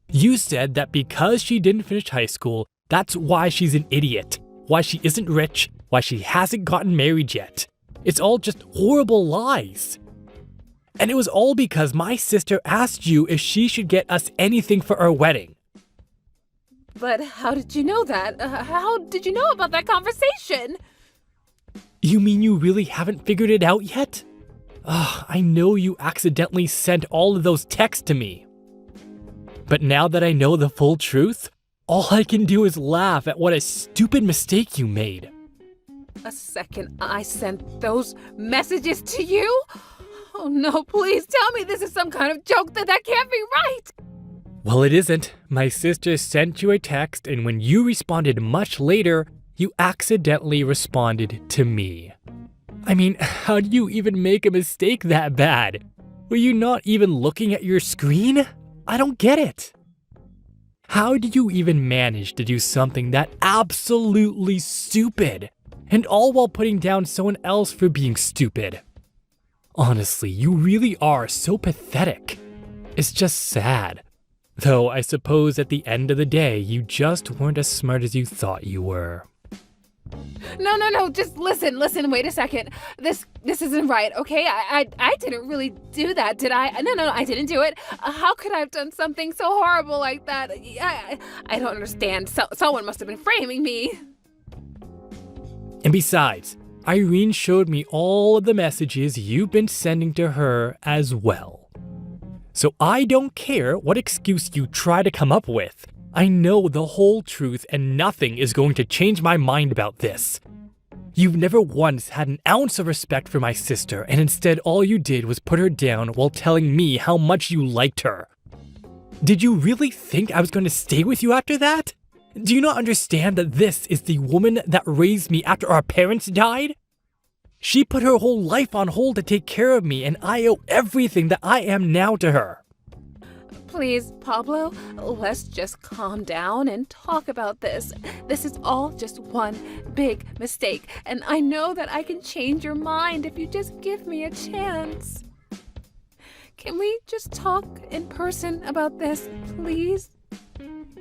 You said that because she didn't finish high school, that's why she's an idiot, why she isn't rich, why she hasn't gotten married yet. It's all just horrible lies. And it was all because my sister asked you if she should get us anything for our wedding. But how did you know that? How did you know about that conversation? You mean you really haven't figured it out yet? I know you accidentally sent all of those texts to me. But now that I know the full truth, all I can do is laugh at what a stupid mistake you made. A second I sent those messages to you? Oh no, please tell me this is some kind of joke. That can't be right. Well, it isn't. My sister sent you a text, and when you responded much later, you accidentally responded to me. I mean, how do you even make a mistake that bad? Were you not even looking at your screen? I don't get it. How did you even manage to do something that absolutely stupid? And all while putting down someone else for being stupid? Honestly, you really are so pathetic. It's just sad. Though I suppose at the end of the day, you just weren't as smart as you thought you were. No, just listen, wait a second. This isn't right, okay? I didn't really do that, did I? No, I didn't do it. How could I have done something so horrible like that? I don't understand. Someone must have been framing me. And besides, Irene showed me all of the messages you've been sending to her as well. So I don't care what excuse you try to come up with. I know the whole truth and nothing is going to change my mind about this. You've never once had an ounce of respect for my sister, and instead all you did was put her down while telling me how much you liked her. Did you really think I was going to stay with you after that? Do you not understand that this is the woman that raised me after our parents died? She put her whole life on hold to take care of me, and I owe everything that I am now to her. Please, Pablo, let's just calm down and talk about this. This is all just one big mistake, and I know that I can change your mind if you just give me a chance. Can we just talk in person about this, please?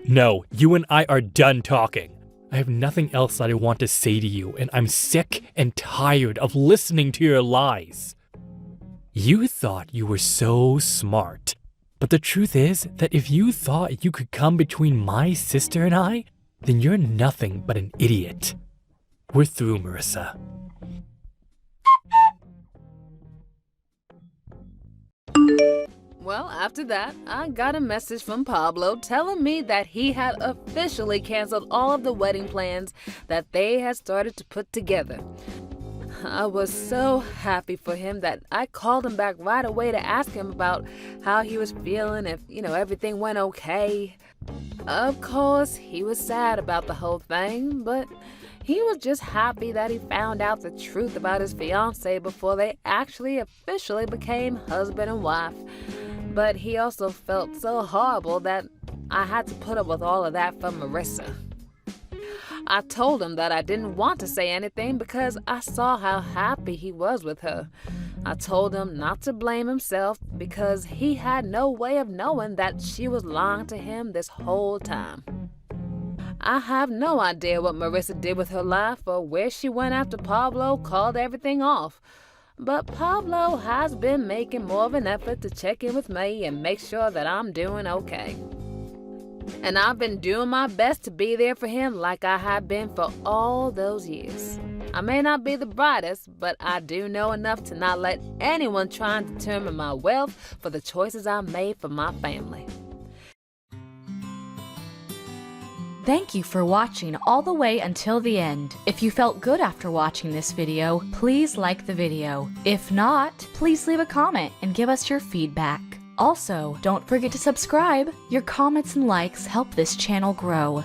No, you and I are done talking. I have nothing else that I want to say to you, and I'm sick and tired of listening to your lies. You thought you were so smart. But the truth is that if you thought you could come between my sister and I, then you're nothing but an idiot. We're through, Marissa. Well, after that, I got a message from Pablo telling me that he had officially canceled all of the wedding plans that they had started to put together. I was so happy for him that I called him back right away to ask him about how he was feeling, if, everything went okay. Of course, he was sad about the whole thing, but he was just happy that he found out the truth about his fiancée before they actually officially became husband and wife. But he also felt so horrible that I had to put up with all of that for Marissa. I told him that I didn't want to say anything because I saw how happy he was with her. I told him not to blame himself because he had no way of knowing that she was lying to him this whole time. I have no idea what Marissa did with her life or where she went after Pablo called everything off. But Pablo has been making more of an effort to check in with me and make sure that I'm doing okay. And I've been doing my best to be there for him like I have been for all those years. I may not be the brightest, but I do know enough to not let anyone try and determine my wealth for the choices I made for my family. Thank you for watching all the way until the end. If you felt good after watching this video, please like the video. If not, please leave a comment and give us your feedback. Also, don't forget to subscribe. Your comments and likes help this channel grow.